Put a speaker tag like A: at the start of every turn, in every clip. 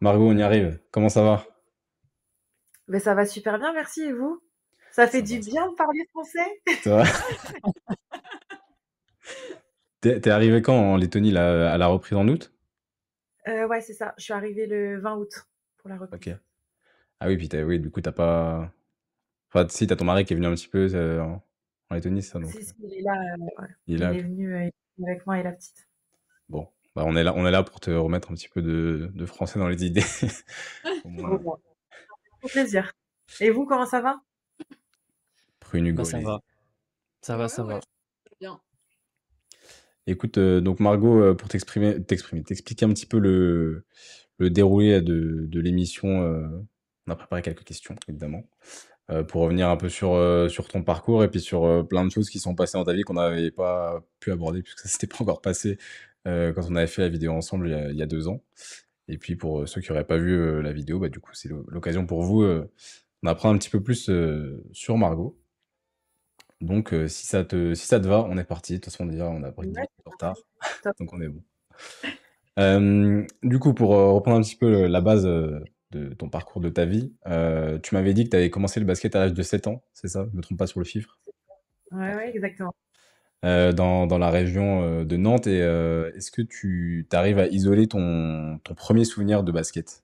A: Margot, on y arrive. Comment ça va?
B: Ben, ça va super bien, merci. Et vous? Ça fait
A: Ça
B: du
A: va, ça
B: bien
A: va.
B: de parler français?
A: Ça va? T'es arrivé quand en Lettonie, là, à la reprise en août?
B: Ouais, c'est ça. Je suis arrivée le 20 août pour la
A: Ok.
B: reprise.
A: Ah oui, puis oui, du coup, t'as pas. Enfin, si, t'as ton mari qui est venu un petit peu en Lettonie, c'est ça, donc.
B: Si, si, il est là, ouais.
A: Il est là,
B: Il est
A: ok.
B: venu avec moi et la petite.
A: Bon, bah, on est là pour te remettre un petit peu de français dans les idées. Au
B: Trop
A: moins,
B: bien. Au plaisir. Et vous, comment ça va?
A: Prune
C: Bah
A: Hugo,
C: ça
A: allez-y.
C: va, ça va,
D: Ouais,
C: ça
D: ouais,
C: va.
D: c'est bien.
A: Écoute, donc Margot, pour t'expliquer un petit peu le déroulé de l'émission, on a préparé quelques questions, évidemment. Pour revenir un peu sur ton parcours et puis sur plein de choses qui sont passées dans ta vie qu'on n'avait pas pu aborder puisque ça s'était pas encore passé quand on avait fait la vidéo ensemble il y a 2 ans. Et puis pour ceux qui n'auraient pas vu la vidéo, bah, du coup c'est l'occasion pour vous d'en apprendre un petit peu plus sur Margot. Donc si ça te va, on est parti. De toute façon déjà on a pris 10
B: Ouais,
A: minutes de retard,
B: top.
A: donc on est bon. Du coup pour reprendre un petit peu la base de ton parcours de ta vie, tu m'avais dit que tu avais commencé le basket à l'âge de 7 ans, c'est ça? Je me trompe pas sur le chiffre?
B: Ouais, ouais,
A: Parfait.
B: exactement.
A: Dans la région de Nantes. Et est-ce que tu arrives à isoler ton premier souvenir de basket?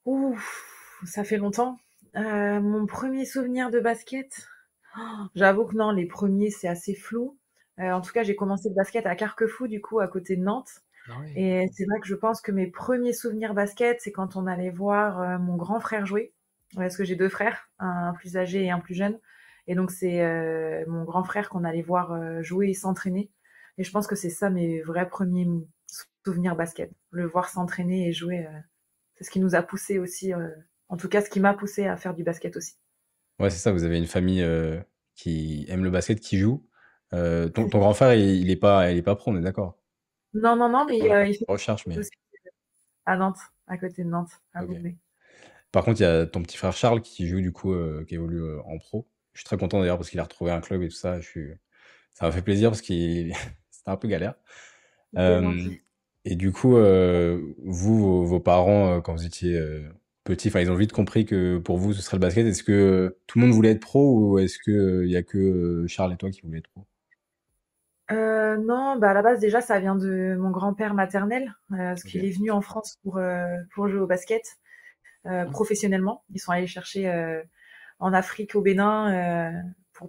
B: Ouf, ça fait longtemps. Mon premier souvenir de basket, j'avoue que non, les premiers, c'est assez flou. En tout cas, j'ai commencé le basket à Carquefou, du coup, à côté de Nantes.
C: Ah ouais.
B: Et c'est vrai que je pense que mes premiers souvenirs basket, c'est quand on allait voir mon grand frère jouer. Parce que j'ai deux frères, un plus âgé et un plus jeune. Et donc c'est mon grand frère qu'on allait voir jouer et s'entraîner. Et je pense que c'est ça mes vrais premiers souvenirs basket. Le voir s'entraîner et jouer, c'est ce qui nous a poussé aussi, en tout cas ce qui m'a poussé à faire du basket aussi.
A: Ouais, c'est ça, vous avez une famille qui aime le basket, qui joue. Ton grand frère, il est pas pro, on est d'accord?
B: Non, non, non, mais
A: On a pas
B: il fait
A: de recherche,
B: du
A: mais
B: basket aussi à Nantes, à côté de Nantes, à
A: ok.
B: Roubaix.
A: Par contre, il y a ton petit frère Charles qui joue du coup, qui évolue en pro. Je suis très content d'ailleurs parce qu'il a retrouvé un club et tout ça. Ça m'a fait plaisir parce qu'il c'était un peu galère.
B: C'est
A: Euh,
B: gentil.
A: et du coup, vous, vos parents, quand vous étiez petit, enfin, ils ont vite compris que pour vous, ce serait le basket. Est-ce que tout le monde voulait être pro ou est-ce que il y a que Charles et toi qui voulaient être pro?
B: Non, bah, à la base, déjà, ça vient de mon grand-père maternel, parce
A: Ok.
B: qu'il est venu en France pour jouer au basket, professionnellement. Ils sont allés le chercher, en Afrique, au Bénin,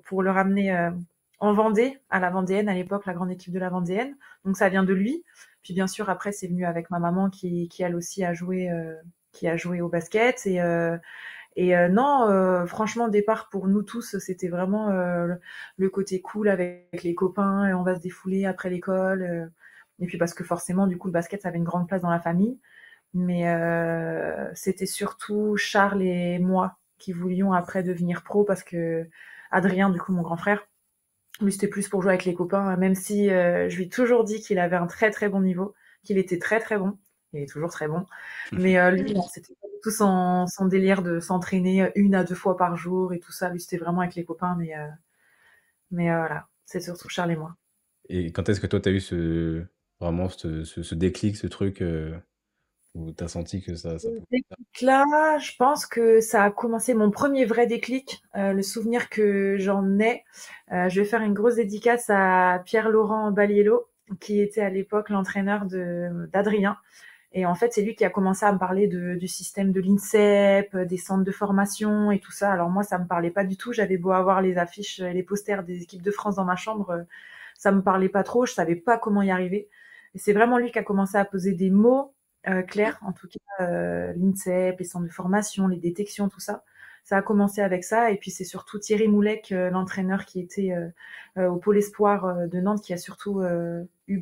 B: pour le ramener, en Vendée, à la Vendéenne, à l'époque, la grande équipe de la Vendéenne. Donc ça vient de lui. Puis bien sûr, après, c'est venu avec ma maman qui elle aussi qui a joué au basket. Non, franchement, au départ, pour nous tous, c'était vraiment le côté cool avec les copains, et on va se défouler après l'école. Et puis parce que forcément, du coup, le basket, ça avait une grande place dans la famille. Mais c'était surtout Charles et moi qui voulions après devenir pro parce que Adrien, du coup, mon grand frère, lui, c'était plus pour jouer avec les copains, hein, même si je lui ai toujours dit qu'il avait un très très bon niveau, qu'il était très très bon. Il est toujours très bon. Mais lui, non, c'était pas du tout son délire de s'entraîner une à deux fois par jour et tout ça. Lui, c'était vraiment avec les copains. Mais voilà, c'est surtout Charles et moi.
A: Et quand est-ce que toi, tu as eu vraiment ce déclic, ce truc où tu as senti que ça
B: Ce
A: pouvait faire?
B: déclic-là, je pense que ça a commencé mon premier vrai déclic, le souvenir que j'en ai. Je vais faire une grosse dédicace à Pierre-Laurent Baliello, qui était à l'époque l'entraîneur d'Adrien. Et en fait, c'est lui qui a commencé à me parler du système de l'INSEP, des centres de formation et tout ça. Alors moi, ça me parlait pas du tout. J'avais beau avoir les affiches, les posters des équipes de France dans ma chambre, ça me parlait pas trop. Je savais pas comment y arriver. Et c'est vraiment lui qui a commencé à poser des mots clairs, en tout cas l'INSEP, les centres de formation, les détections, tout ça. Ça a commencé avec ça. Et puis c'est surtout Thierry Moulec, l'entraîneur qui était au pôle espoir de Nantes, qui a surtout eu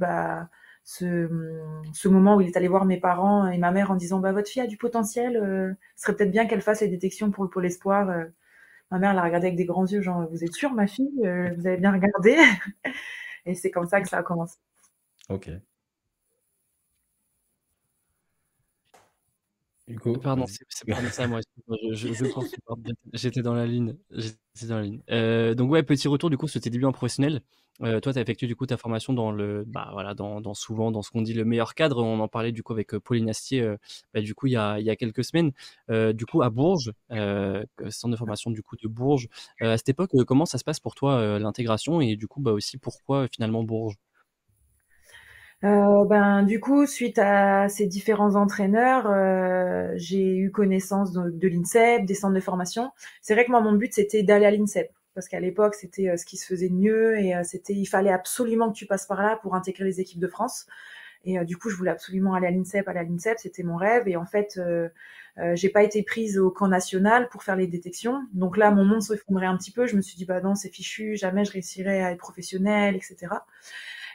B: ce moment où il est allé voir mes parents et ma mère en disant bah votre fille a du potentiel, ce serait peut-être bien qu'elle fasse les détections pour le pôle espoir. Ma mère l'a regardé avec des grands yeux, genre vous êtes sûre ma fille, vous avez bien regardé. Et c'est comme ça que ça a commencé.
A: Ok. Hugo,
C: Pardon,
A: vas-y.
C: pardon, c'est à moi, excuse-moi, je poursuis, pardon, j'étais dans la ligne, donc ouais, petit retour du coup sur tes débuts en professionnel. Toi, tu as effectué du coup ta formation dans le bah, voilà, dans souvent dans ce qu'on dit le meilleur cadre. On en parlait du coup avec, Pauline Astier, bah, du coup il y a quelques semaines. Du coup à Bourges, centre de formation du coup de Bourges. À cette époque, comment ça se passe pour toi, l'intégration et du coup, bah, aussi pourquoi, finalement Bourges?
B: Ben, du coup, suite à ces différents entraîneurs, j'ai eu connaissance de l'INSEP, des centres de formation. C'est vrai que moi, mon but, c'était d'aller à l'INSEP. Parce qu'à l'époque, c'était ce qui se faisait de mieux et il fallait absolument que tu passes par là pour intégrer les équipes de France. Et du coup, je voulais absolument aller à l'INSEP, c'était mon rêve. Et en fait, j'ai pas été prise au camp national pour faire les détections. Donc là, mon monde s'effondrait un petit peu. Je me suis dit, bah non, c'est fichu, jamais je réussirai à être professionnelle, etc.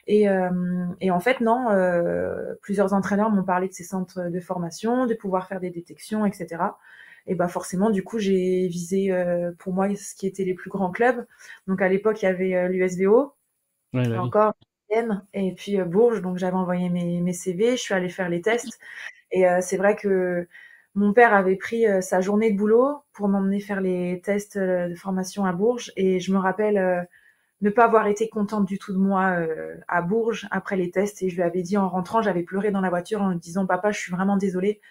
B: Et en fait, non, plusieurs entraîneurs m'ont parlé de ces centres de formation, de pouvoir faire des détections, etc. Et bah forcément, du coup, j'ai visé pour moi ce qui étaient les plus grands clubs. Donc à l'époque, il y avait l'USVO,
C: Ouais, bah, oui.
B: encore Vienne, et puis Bourges. Donc j'avais envoyé mes CV, je suis allée faire les tests. Et c'est vrai que mon père avait pris sa journée de boulot pour m'emmener faire les tests de formation à Bourges. Et je me rappelle ne pas avoir été contente du tout de moi à Bourges après les tests, et je lui avais dit en rentrant, j'avais pleuré dans la voiture en lui disant papa, je suis vraiment désolée,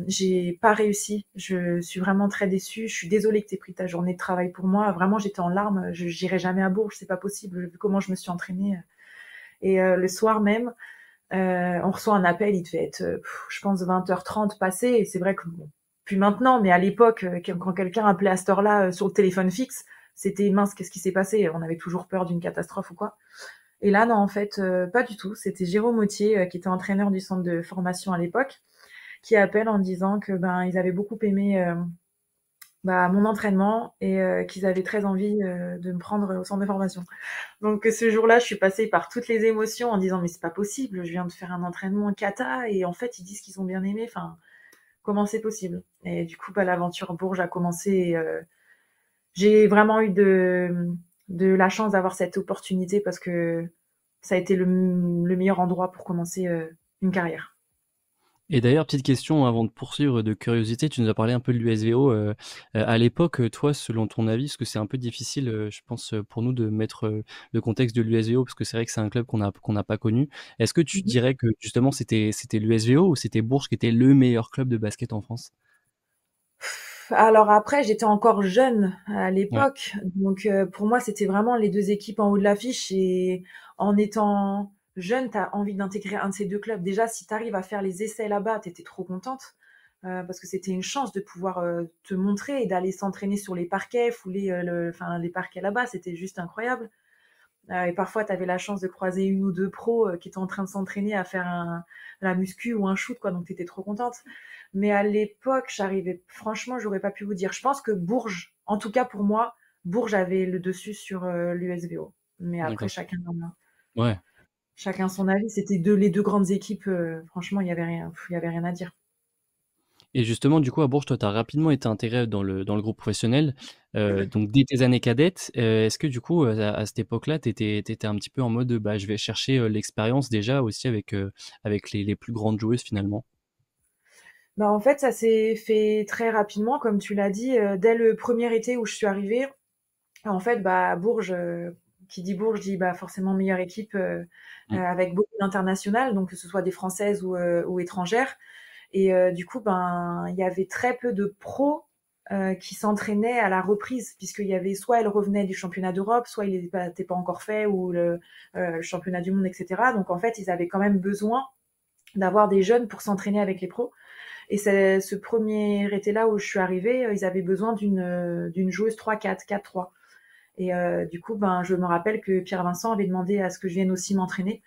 B: j'ai pas réussi, je suis vraiment très déçue, je suis désolée que tu aies pris ta journée de travail pour moi, vraiment j'étais en larmes, je j'irai jamais à Bourges, c'est pas possible vu comment je me suis entraînée. Et le soir même, on reçoit un appel, il devait être je pense 20h30 passé, et c'est vrai que bon, plus maintenant, mais à l'époque quand quelqu'un appelait à cette heure-là sur le téléphone fixe, c'était mince, qu'est-ce qui s'est passé? On avait toujours peur d'une catastrophe ou quoi. Et là, non, en fait, pas du tout. C'était Jérôme Autier, qui était entraîneur du centre de formation à l'époque, qui appelle en disant que ben ils avaient beaucoup aimé bah, mon entraînement, et qu'ils avaient très envie de me prendre au centre de formation. Donc ce jour-là, je suis passée par toutes les émotions en disant mais c'est pas possible, je viens de faire un entraînement kata et en fait ils disent qu'ils ont bien aimé. Enfin, comment c'est possible? Et du coup, bah, l'aventure Bourges a commencé. Et, j'ai vraiment eu de la chance d'avoir cette opportunité parce que ça a été le meilleur endroit pour commencer une carrière.
C: Et d'ailleurs, petite question avant de poursuivre de curiosité, tu nous as parlé un peu de l'USVO. À l'époque, toi, selon ton avis, parce que c'est un peu difficile, je pense, pour nous de mettre le contexte de l'USVO, parce que c'est vrai que c'est un club qu'on n'a pas connu. Est-ce que tu
B: Mhm.
C: dirais que justement c'était l'USVO ou c'était Bourges qui était le meilleur club de basket en France?
B: Alors après, j'étais encore jeune à
C: Ouais.
B: l'époque, donc pour moi, c'était vraiment les deux équipes en haut de l'affiche. Et en étant jeune, tu as envie d'intégrer un de ces deux clubs. Déjà, si tu arrives à faire les essais là-bas, tu étais trop contente, parce que c'était une chance de pouvoir te montrer et d'aller s'entraîner sur les parquets, fouler enfin, les parquets là-bas, c'était juste incroyable. Et parfois, tu avais la chance de croiser une ou deux pros qui étaient en train de s'entraîner à faire la muscu ou un shoot, quoi. Donc, tu étais trop contente. Mais à l'époque, franchement, j'aurais pas pu vous dire. Je pense que Bourges, en tout cas pour moi, Bourges avait le dessus sur l'USVO. Mais après,
C: D'accord.
B: chacun,
C: Ouais.
B: chacun son avis. C'était les deux grandes équipes. Franchement, il y avait rien à dire.
C: Et justement, du coup, à Bourges, toi, tu as rapidement été intégré dans le groupe professionnel, donc dès tes années cadettes. Est-ce que du coup, à cette époque-là, tu étais un petit peu en mode, bah, je vais chercher, l'expérience déjà aussi avec les plus grandes joueuses finalement?
B: Bah, en fait, ça s'est fait très rapidement, comme tu l'as dit, dès le premier été où je suis arrivée. En fait, bah, Bourges, qui dit Bourges dit bah, forcément meilleure équipe
C: Mmh.
B: avec beaucoup d'internationales, donc que ce soit des françaises ou étrangères. Et du coup, ben, il y avait très peu de pros qui s'entraînaient à la reprise, puisqu'il y avait soit elles revenaient du championnat d'Europe, soit il n'était pas encore fait, ou le championnat du monde, etc. Donc en fait, ils avaient quand même besoin d'avoir des jeunes pour s'entraîner avec les pros. Et c'est ce premier été-là où je suis arrivée, ils avaient besoin d'une joueuse 3-4, 4-3. Et du coup, ben, je me rappelle que Pierre Vincent avait demandé à ce que je vienne aussi m'entraîner.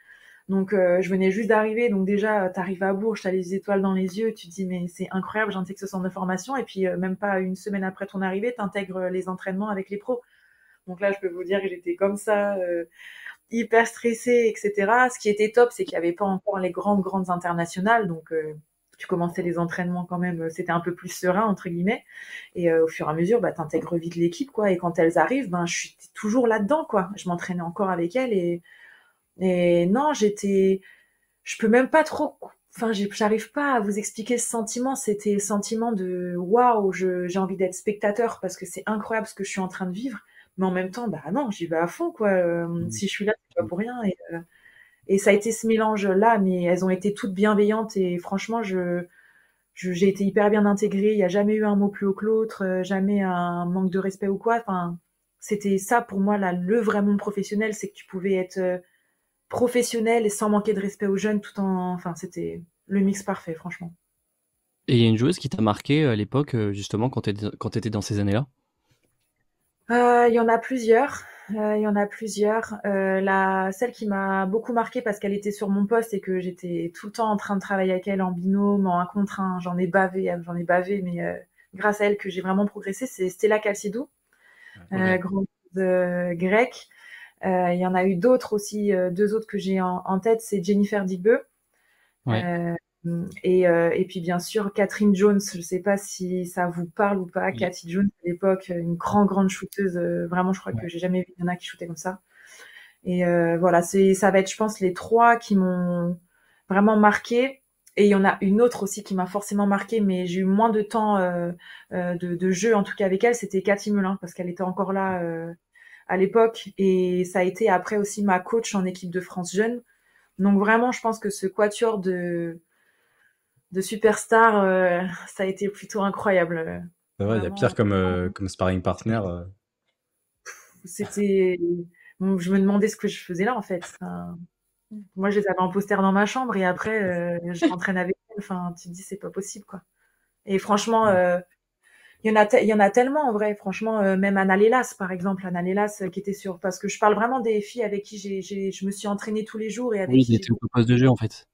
B: Donc, je venais juste d'arriver. Donc déjà, tu arrives à Bourges, tu as les étoiles dans les yeux. Tu te dis, mais c'est incroyable, j'intègre ce centre de formation. Et puis, même pas une semaine après ton arrivée, tu intègres les entraînements avec les pros. Donc là, je peux vous dire que j'étais comme ça, hyper stressée, etc. Ce qui était top, c'est qu'il n'y avait pas encore les grandes internationales. Donc, tu commençais les entraînements quand même, c'était un peu plus serein, entre guillemets. Et au fur et à mesure, bah, tu intègres vite l'équipe, quoi. Et quand elles arrivent, ben, je suis toujours là-dedans, quoi. Je m'entraînais encore avec elles. Et non, je peux même pas trop. enfin, j'arrive pas à vous expliquer ce sentiment. C'était le sentiment de waouh, j'ai envie d'être spectateur parce que c'est incroyable ce que je suis en train de vivre. Mais en même temps, bah non, j'y vais à fond, quoi.
C: Mmh.
B: Si je suis là, c'est pas pour rien. Et ça a été ce mélange-là, mais elles ont été toutes bienveillantes et franchement, j'ai été hyper bien intégrée. Il n'y a jamais eu un mot plus haut que l'autre, jamais un manque de respect ou quoi. Enfin, c'était ça pour moi, là, le vrai monde professionnel, c'est que tu pouvais être professionnel et sans manquer de respect aux jeunes tout en, enfin, c'était le mix parfait, franchement.
C: Et il y a une joueuse qui t'a marqué à l'époque, justement, quand t'étais dans ces années-là?
B: Il y en a plusieurs. Il y en a plusieurs. Celle qui m'a beaucoup marquée parce qu'elle était sur mon poste et que j'étais tout le temps en train de travailler avec elle en binôme, en un contre un. J'en ai bavé, mais grâce à elle que j'ai vraiment progressé, c'est Stella Calcidou,
C: Ouais.
B: grande grecque. Il y en a eu d'autres aussi, deux autres que j'ai en tête, c'est Jennifer Digbeu.
C: Ouais.
B: Et puis bien sûr Catherine Jones, je sais pas si ça vous parle ou pas.
C: Oui.
B: Cathy Jones à l'époque, une grande shooteuse, vraiment je crois
C: Ouais.
B: que j'ai jamais vu il y en a qui shootaient comme ça. Et voilà, ça va être je pense les trois qui m'ont vraiment marqué. Et il y en a une autre aussi qui m'a forcément marqué, mais j'ai eu moins de temps de jeu en tout cas avec elle, c'était Cathy Melin parce qu'elle était encore là à l'époque et ça a été après aussi ma coach en équipe de France jeune. Donc vraiment, je pense que ce quatuor de superstars, ça a été plutôt incroyable.
A: C'est vrai, il y a pire
B: Vraiment,
A: comme sparring partner.
B: c'était. Bon, je me demandais ce que je faisais là en fait. Enfin, moi, je les avais en poster dans ma chambre et après, je m'entraîne avec elles. Enfin, tu te dis, c'est pas possible quoi. Et franchement, il y en a tellement en vrai. Franchement, même Anna Lelas, par exemple, Anna Lelas qui était sur. Parce que je parle vraiment des filles avec qui je me suis entraînée tous les jours et avec
C: Oui,
B: qui
C: il
B: j'ai
C: était au poste de jeu, en fait.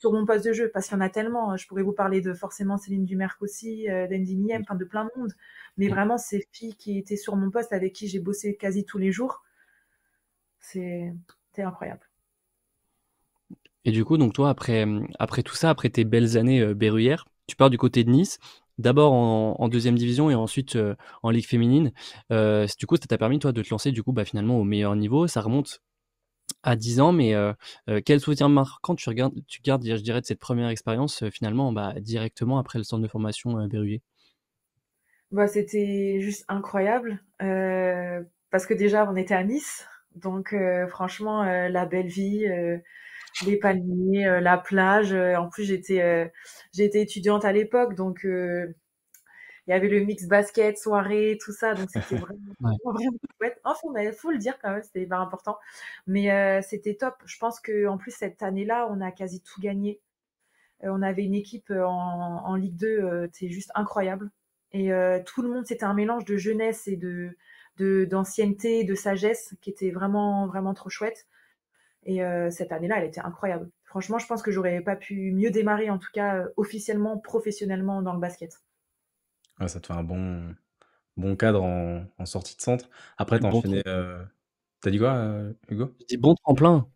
B: sur mon poste de jeu, parce qu'il y en a tellement. Je pourrais vous parler de forcément Céline Dumerc aussi, d'Andy Miem, enfin de plein de monde. Mais
C: Oui.
B: vraiment, ces filles qui étaient sur mon poste, avec qui j'ai bossé quasi tous les jours, c'était incroyable.
C: Et du coup, donc toi, après tout ça, après tes belles années berruyères, tu pars du côté de Nice, d'abord en deuxième division et ensuite en Ligue féminine. Du coup, ça t'a permis, toi, de te lancer du coup, bah, finalement au meilleur niveau. Ça remonte à 10 ans, mais quel souvenir marquant tu gardes, je dirais, de cette première expérience finalement bah, directement après le centre de formation Berruyer?
B: Bah, c'était juste incroyable, parce que déjà, on était à Nice. Donc, franchement, la belle vie, les palmiers, la plage. En plus, j'étais étudiante à l'époque, donc il y avait le mix basket, soirée, tout ça, donc c'était vraiment,
C: Ouais.
B: vraiment chouette. Enfin, mais faut le dire quand même, c'était hyper important. Mais c'était top. Je pense que en plus cette année-là, on a quasi tout gagné. On avait une équipe en Ligue 2, c'est juste incroyable. Et tout le monde, c'était un mélange de jeunesse et d'ancienneté, de sagesse, qui était vraiment vraiment trop chouette. Et cette année-là, elle était incroyable. Franchement, je pense que j'aurais pas pu mieux démarrer, en tout cas officiellement, professionnellement dans le basket.
A: Ouais, ça te fait un bon cadre en sortie de centre. Après,
C: Ouais,
A: t'as
C: bon
A: enchaîné. T'as dit quoi, Hugo?
C: Je dis bon tremplin.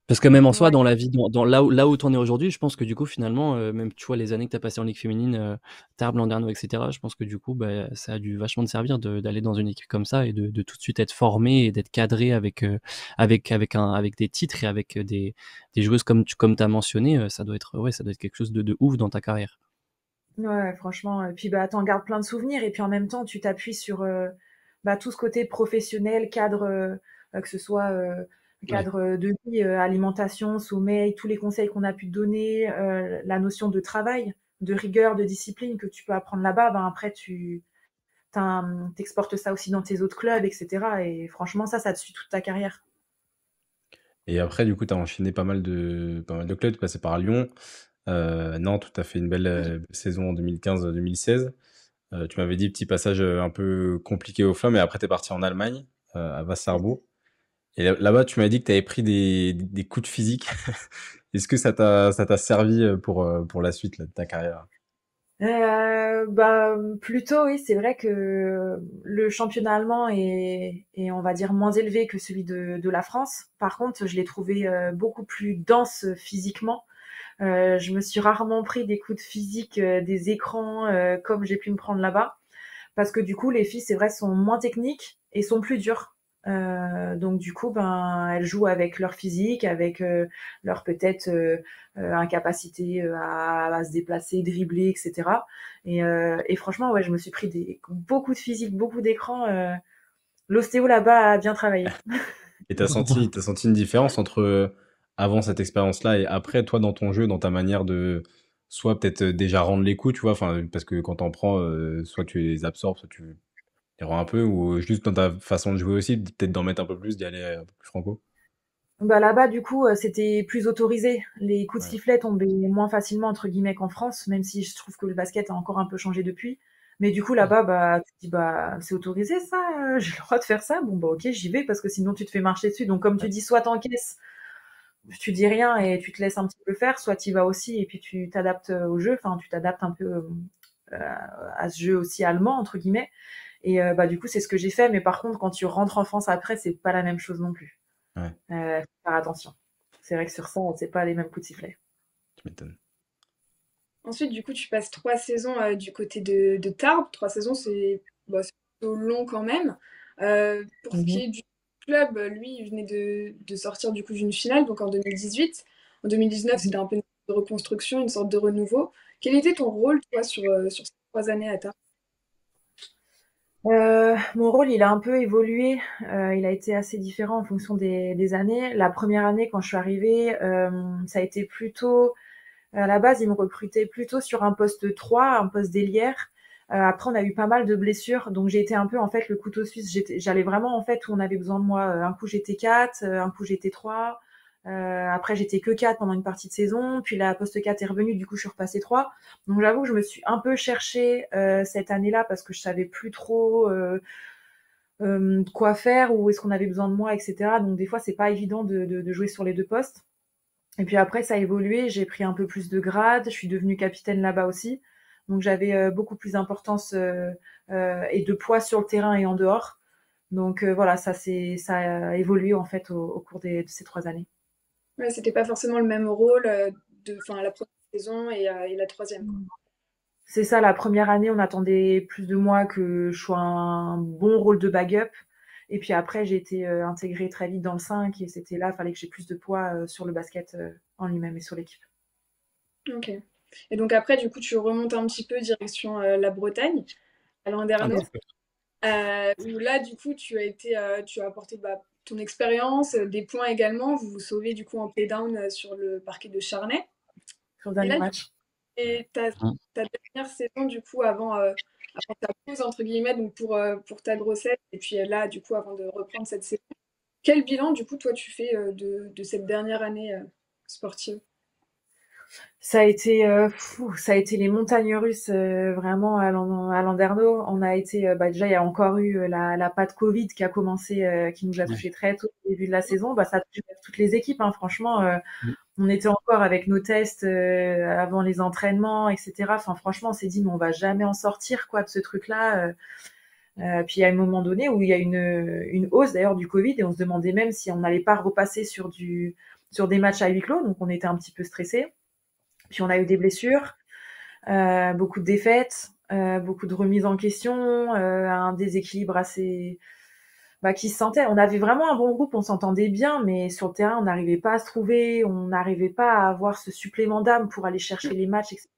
C: Parce que même en soi,
B: Ouais.
C: dans la vie, là où tu en es aujourd'hui, je pense que du coup, finalement, même tu vois, les années que tu as passées en Ligue féminine, Tarbes, Landerneau, etc., je pense que du coup, bah, ça a dû vachement te servir d'aller dans une équipe comme ça et de tout de suite être formé et d'être cadré avec des titres et avec des joueuses comme tu as mentionné. Ouais, ça doit être quelque chose de ouf dans ta carrière.
B: Ouais, franchement, et puis bah, t'en gardes plein de souvenirs, et puis en même temps, tu t'appuies sur bah, tout ce côté professionnel, cadre, que ce soit
C: Ouais.
B: cadre de vie, alimentation, sommeil, tous les conseils qu'on a pu te donner, la notion de travail, de rigueur, de discipline que tu peux apprendre là-bas, ben après t'exportes ça aussi dans tes autres clubs, etc. Et franchement, ça te suit toute ta carrière.
A: Et après, du coup, t'as enchaîné pas mal de clubs. T'es passé par Lyon. Nantes, tu as fait une belle saison en 2015-2016. Tu m'avais dit petit passage un peu compliqué au flammes, mais après, t'es parti en Allemagne, à Wassarbo. Et là-bas, tu m'as dit que tu avais pris des coups de physique. Est-ce que ça t'a servi pour la suite là, de ta carrière?
B: Bah, plutôt oui, c'est vrai que le championnat allemand est on va dire moins élevé que celui de la France. Par contre, je l'ai trouvé beaucoup plus dense physiquement. Je me suis rarement pris des coups de physique, des écrans comme j'ai pu me prendre là-bas, parce que du coup les filles c'est vrai sont moins techniques et sont plus dures. Donc du coup, ben, elles jouent avec leur physique, avec leur peut-être incapacité à se déplacer, dribbler, etc. Et franchement, ouais, je me suis pris beaucoup de physique, beaucoup d'écran. L'ostéo là-bas a bien travaillé.
A: Et t'as senti une différence entre avant cette expérience-là et après, toi, dans ton jeu, dans ta manière de soit peut-être déjà rendre les coups, tu vois, enfin, parce que quand t'en prends, soit tu les absorbes, soit tu les rends un peu, ou juste dans ta façon de jouer aussi, peut-être d'en mettre un peu plus, d'y aller un peu plus franco.
B: Bah là-bas, du coup, c'était plus autorisé. Les coups de
A: Ouais.
B: sifflet tombaient moins facilement entre guillemets qu'en France, même si je trouve que le basket a encore un peu changé depuis. Mais du coup, là-bas, bah, tu te dis, bah, c'est autorisé ça, j'ai le droit de faire ça. Bon, bah, ok, j'y vais parce que sinon tu te fais marcher dessus. Donc, comme tu dis, soit t'encaisses, tu dis rien et tu te laisses un petit peu faire, soit tu y vas aussi et puis tu t'adaptes au jeu. Enfin, tu t'adaptes un peu à ce jeu aussi allemand entre guillemets. Et bah, du coup, c'est ce que j'ai fait. Mais par contre, quand tu rentres en France après, c'est pas la même chose non plus.
A: Ouais,
B: Faut faire attention. C'est vrai que sur ça, c'est pas les mêmes coups de sifflet.
A: tu m'étonnes.
D: Ensuite, du coup, tu passes 3 saisons du côté de Tarbes. 3 saisons, c'est plutôt long quand même. Pour ce qui
B: Mhm.
D: est du club, lui, il venait de sortir du coup d'une finale, donc en 2018. En 2019, c'était un peu une sorte de reconstruction, une sorte de renouveau. Quel était ton rôle, toi, sur ces 3 années à Tarbes?
B: Mon rôle, il a un peu évolué. Il a été assez différent en fonction des années. La première année, quand je suis arrivée, ça a été plutôt à la base, ils me recrutaient plutôt sur un poste 3, un poste d'ailière. Après, on a eu pas mal de blessures, donc j'ai été un peu en fait le couteau suisse. J'allais vraiment en fait où on avait besoin de moi. Un coup j'étais 4, un coup j'étais 3. Après j'étais que 4 pendant une partie de saison, puis la poste 4 est revenue, du coup je suis repassée 3. Donc j'avoue que je me suis un peu cherchée cette année-là parce que je savais plus trop quoi faire, où est-ce qu'on avait besoin de moi, etc. Donc des fois c'est pas évident de jouer sur les deux postes. Et puis après, ça a évolué, j'ai pris un peu plus de grade, je suis devenue capitaine là-bas aussi. Donc j'avais beaucoup plus d'importance et de poids sur le terrain et en dehors. Donc voilà, ça a évolué en fait au cours de ces 3 années.
D: Ouais, c'était pas forcément le même rôle enfin, la première saison et la troisième, quoi.
B: C'est ça, la première année, on attendait plus de moi que je sois un bon rôle de backup. Et puis après, j'ai été intégrée très vite dans le 5 et c'était là, il fallait que j'ai plus de poids sur le basket en lui-même et sur l'équipe.
D: Ok. Et donc après, du coup, tu remontes un petit peu direction la Bretagne, à
A: Un
D: Landerneau.
A: petit peu.
D: Où là, du coup, tu as apporté ton expérience, des points également. Vous vous sauvez du coup en playdown sur le parquet de Charnay.
B: Sur le
D: Et
B: dernier
D: là,
B: match.
D: et ta dernière saison, du coup, avant ta pause, entre guillemets, donc pour ta grossesse, et puis là, du coup, avant de reprendre cette saison, quel bilan, du coup, toi, tu fais de cette dernière année sportive?
B: Ça a été les montagnes russes vraiment à Landerneau. On a été, bah déjà il y a encore eu la patte Covid qui a commencé, qui nous a
C: Ouais.
B: touché très tôt au début de la saison. Bah ça touche toutes les équipes, hein, franchement.
C: Mm.
B: On était encore avec nos tests avant les entraînements, etc. Enfin franchement, on s'est dit mais on va jamais en sortir quoi de ce truc-là. Puis il y a un moment donné où il y a une hausse d'ailleurs du Covid et on se demandait même si on n'allait pas repasser sur des matchs à huis clos. Donc on était un petit peu stressés. Puis on a eu des blessures, beaucoup de défaites, beaucoup de remises en question, un déséquilibre assez qui se sentait. On avait vraiment un bon groupe, on s'entendait bien, mais sur le terrain, on n'arrivait pas à se trouver, on n'arrivait pas à avoir ce supplément d'âme pour aller chercher les matchs, etc.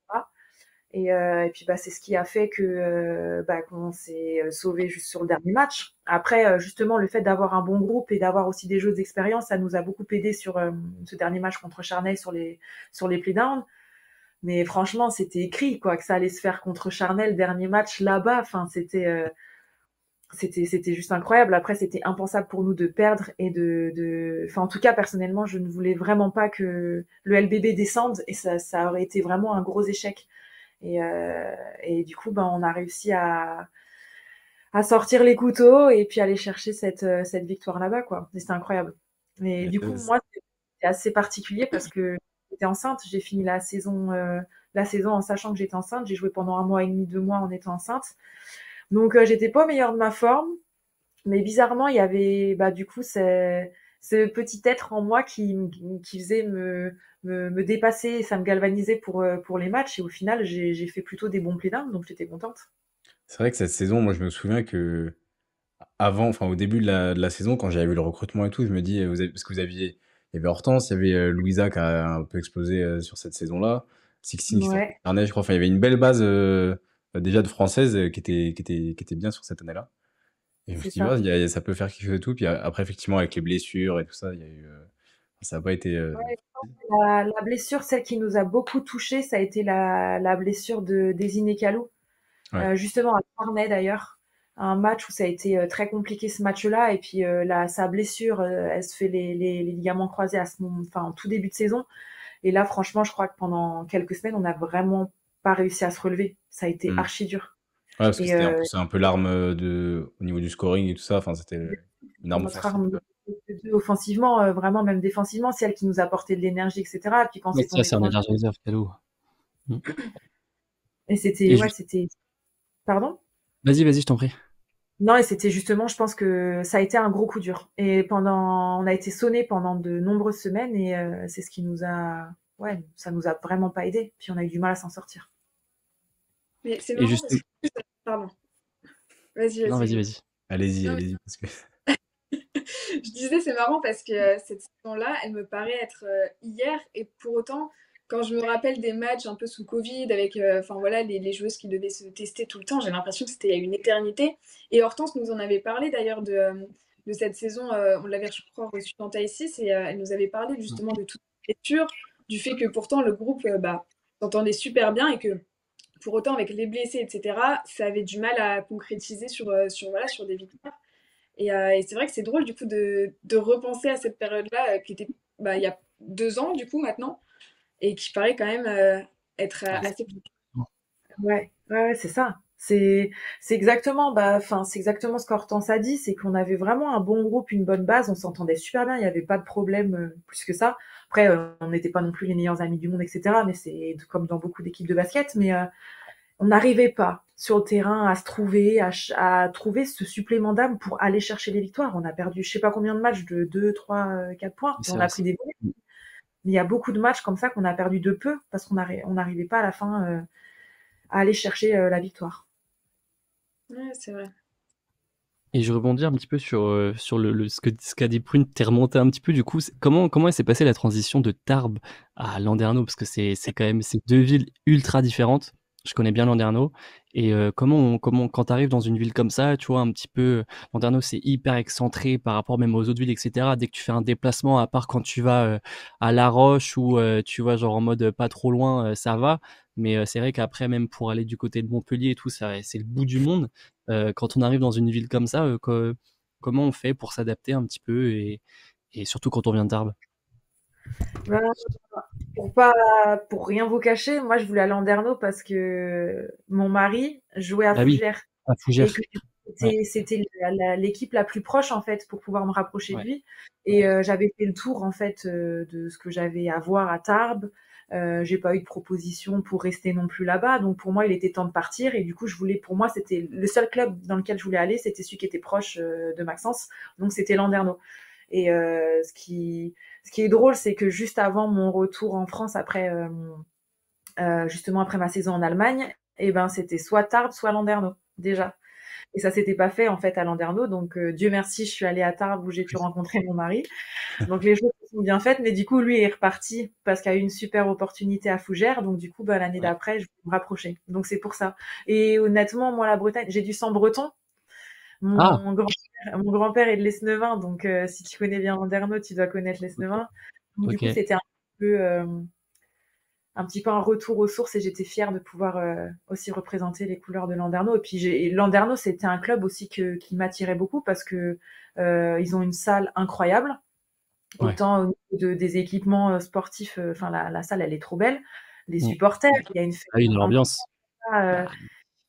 B: Et puis c'est ce qui a fait que qu'on s'est sauvé juste sur le dernier match. Après, justement, le fait d'avoir un bon groupe et d'avoir aussi des jeux d'expérience, ça nous a beaucoup aidé sur ce dernier match contre Charnay sur les playdowns. Mais franchement, c'était écrit quoi que ça allait se faire contre Charnel, dernier match là-bas. Enfin, c'était juste incroyable. Après, c'était impensable pour nous de perdre et enfin, en tout cas, personnellement, je ne voulais vraiment pas que le LBB descende et ça aurait été vraiment un gros échec. Et du coup, on a réussi à sortir les couteaux et puis aller chercher cette victoire là-bas, quoi. Et c'était incroyable. Mais
A: Mais,
B: du coup, moi, c'était assez particulier parce que j'étais enceinte. J'ai fini la saison en sachant que j'étais enceinte. J'ai joué pendant 1 mois et demi, 2 mois en étant enceinte. Donc, j'étais pas au meilleur de ma forme. Mais bizarrement, il y avait, du coup, ce petit être en moi qui faisait me dépasser et ça me galvanisait pour les matchs. Et au final, j'ai fait plutôt des bons playdowns, donc j'étais contente.
A: c'est vrai que cette saison, moi, je me souviens que avant, enfin au début de la saison, quand j'avais vu le recrutement et tout, je me dis, parce que il y avait Hortense, il y avait Louisa qui a un peu explosé sur cette saison-là, Sixtine qui sortait
B: Ouais,
A: de Ernest, je crois. Enfin, il y avait une belle base déjà de françaises qui était bien sur cette année-là. Et je me
B: c'est
A: suis dit, ouais,
B: ça.
A: ça peut faire quelque chose et tout. Puis après, effectivement, avec les blessures et tout ça, il y a eu, ça n'a pas été.
B: Ouais, la blessure, celle qui nous a beaucoup touchés, ça a été la blessure de Désiné Kalou.
A: Ouais.
B: Justement à Cornet d'ailleurs, un match où ça a été très compliqué ce match-là, et puis sa blessure, elle se fait les ligaments croisés à ce moment, enfin en tout début de saison, et là franchement je crois que pendant quelques semaines on n'a vraiment pas réussi à se relever, ça a été
A: Mm.
B: archi dur.
A: Ouais, parce que
B: Et
A: c'était c'est un peu l'arme au niveau du scoring et tout ça. Enfin, c'était une arme
B: notre
A: offensive.
B: arme offensivement, vraiment même défensivement, c'est elle qui nous apportait de l'énergie, etc. Puis quand
C: Ouais,
B: c'est
C: ça,
B: tombé
C: c'est un
B: trop,
C: énergiseur, Kalou. Mm.
B: et
C: Et
B: c'était, pardon?
C: vas-y, je t'en prie.
B: Non, et c'était justement, je pense que ça a été un gros coup dur. Et on a été sonné pendant de nombreuses semaines, et c'est ce qui nous a, ouais, ça nous a vraiment pas aidé. Puis on a eu du mal à s'en sortir.
D: Mais c'est
C: Et
D: marrant
C: juste,
D: parce que... Pardon. Vas-y,
C: non,
D: vas-y,
C: vas-y,
D: Jules.
C: vas-y.
A: Allez-y,
D: Non,
A: allez-y, parce que
D: je disais, c'est marrant parce que cette saison-là, elle me paraît être hier, et pour autant, quand je me rappelle des matchs un peu sous Covid, avec enfin voilà, les joueuses qui devaient se tester tout le temps, j'ai l'impression que c'était il y a une éternité. Et Hortense nous en avait parlé d'ailleurs de cette saison, on l'avait, je crois, reçue dans Taille 6, et elle nous avait parlé justement de toute cette lecture, du fait que pourtant le groupe bah, s'entendait super bien, et que pour autant, avec les blessés, etc., ça avait du mal à concrétiser voilà, sur des victoires. Et c'est vrai que c'est drôle du coup de repenser à cette période-là qui était bah, il y a 2 ans du coup maintenant, et qui paraît quand même être
C: Ah,
D: assez...
B: Ouais, ouais, c'est ça. C'est exactement, bah, enfin, c'est exactement ce qu'Hortense a dit, c'est qu'on avait vraiment un bon groupe, une bonne base, on s'entendait super bien, il n'y avait pas de problème plus que ça. Après, on n'était pas non plus les meilleurs amis du monde, etc. Mais c'est comme dans beaucoup d'équipes de basket, mais on n'arrivait pas sur le terrain à se trouver, à trouver ce supplément d'âme pour aller chercher les victoires. On a perdu je sais pas combien de matchs de 2, 3, 4 points.
C: c'est
B: On
C: vrai,
B: a pris des buts. Mais il y a beaucoup de matchs comme ça qu'on a perdu de peu parce qu'on n'arrivait pas à la fin à aller chercher la victoire.
D: Ouais, c'est vrai.
C: Et je rebondis un petit peu sur ce qu'a dit Prune, t'es remonté un petit peu du coup. Comment elle s'est passée la transition de Tarbes à Landerneau? Parce que c'est quand même ces deux villes ultra différentes. Je connais bien Landerneau. Et quand t'arrives dans une ville comme ça, tu vois, un petit peu, Landerneau c'est hyper excentré par rapport même aux autres villes, etc. Dès que tu fais un déplacement, à part quand tu vas à La Roche ou tu vas genre en mode pas trop loin, ça va. Mais c'est vrai qu'après, même pour aller du côté de Montpellier et tout, ça, c'est le bout du monde. Quand on arrive dans une ville comme ça, comment on fait pour s'adapter un petit peu et surtout quand on vient de Tarbes?
B: Voilà. Pour pas, pour rien vous cacher, moi je voulais aller à Landerneau parce que mon mari jouait à
C: Ah oui,
B: Fougères
C: à
B: et
C: Fougères.
B: que
C: Ouais,
B: c'était l'équipe la plus proche en fait pour pouvoir me rapprocher de
C: ouais.
B: lui. Et j'avais fait le tour en fait de ce que j'avais à voir à Tarbes. J'ai pas eu de proposition pour rester non plus là-bas, donc pour moi il était temps de partir, et du coup je voulais, pour moi c'était le seul club dans lequel je voulais aller, c'était celui qui était proche de Maxence, donc c'était Landerneau. Et ce qui est drôle, c'est que juste avant mon retour en France, après justement après ma saison en Allemagne, et ben c'était soit Tarbes, soit Landerneau déjà. Et ça s'était pas fait en fait à Landerneau, donc Dieu merci, je suis allée à Tarbes où j'ai pu rencontrer mon mari. Donc les choses se sont bien faites, mais du coup lui est reparti parce qu'il y a eu une super opportunité à Fougères, donc du coup bah, l'année
C: Ouais.
B: d'après je vais me rapprocher. Donc c'est pour ça. Et honnêtement, moi la Bretagne, j'ai du sang breton.
C: Ah,
B: Mon grand-père est de Lesneven, donc si tu connais bien Landerneau, tu dois connaître Lesneven. Donc du coup,
C: ok.
B: c'était peu, un petit peu un retour aux sources, et j'étais fière de pouvoir aussi représenter les couleurs de Landerneau. Et puis Landerneau, c'était un club aussi qui m'attirait beaucoup parce que ils ont une salle incroyable,
C: Ouais.
B: autant au niveau des équipements sportifs. Enfin, la salle, elle est trop belle. Les
C: Mm.
B: supporters, il y a une
C: Ah oui, dans
B: ferveur
C: l'ambiance.
B: incroyable.
C: Bah,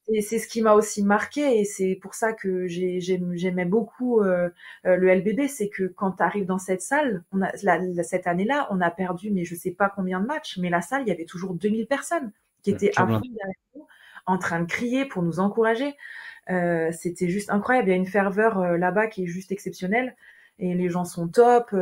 B: Et c'est ce qui m'a aussi marqué, et c'est pour ça que j'aimais beaucoup le LBB, c'est que quand tu arrives dans cette salle, cette année-là, on a perdu, mais je sais pas combien de matchs, mais la salle, il y avait toujours 2000 personnes qui étaient
C: toujours
B: à fond
C: blindé.
B: derrière nous, en train de crier pour nous encourager. C'était juste incroyable. Il y a une ferveur là-bas qui est juste exceptionnelle. Et les gens sont top,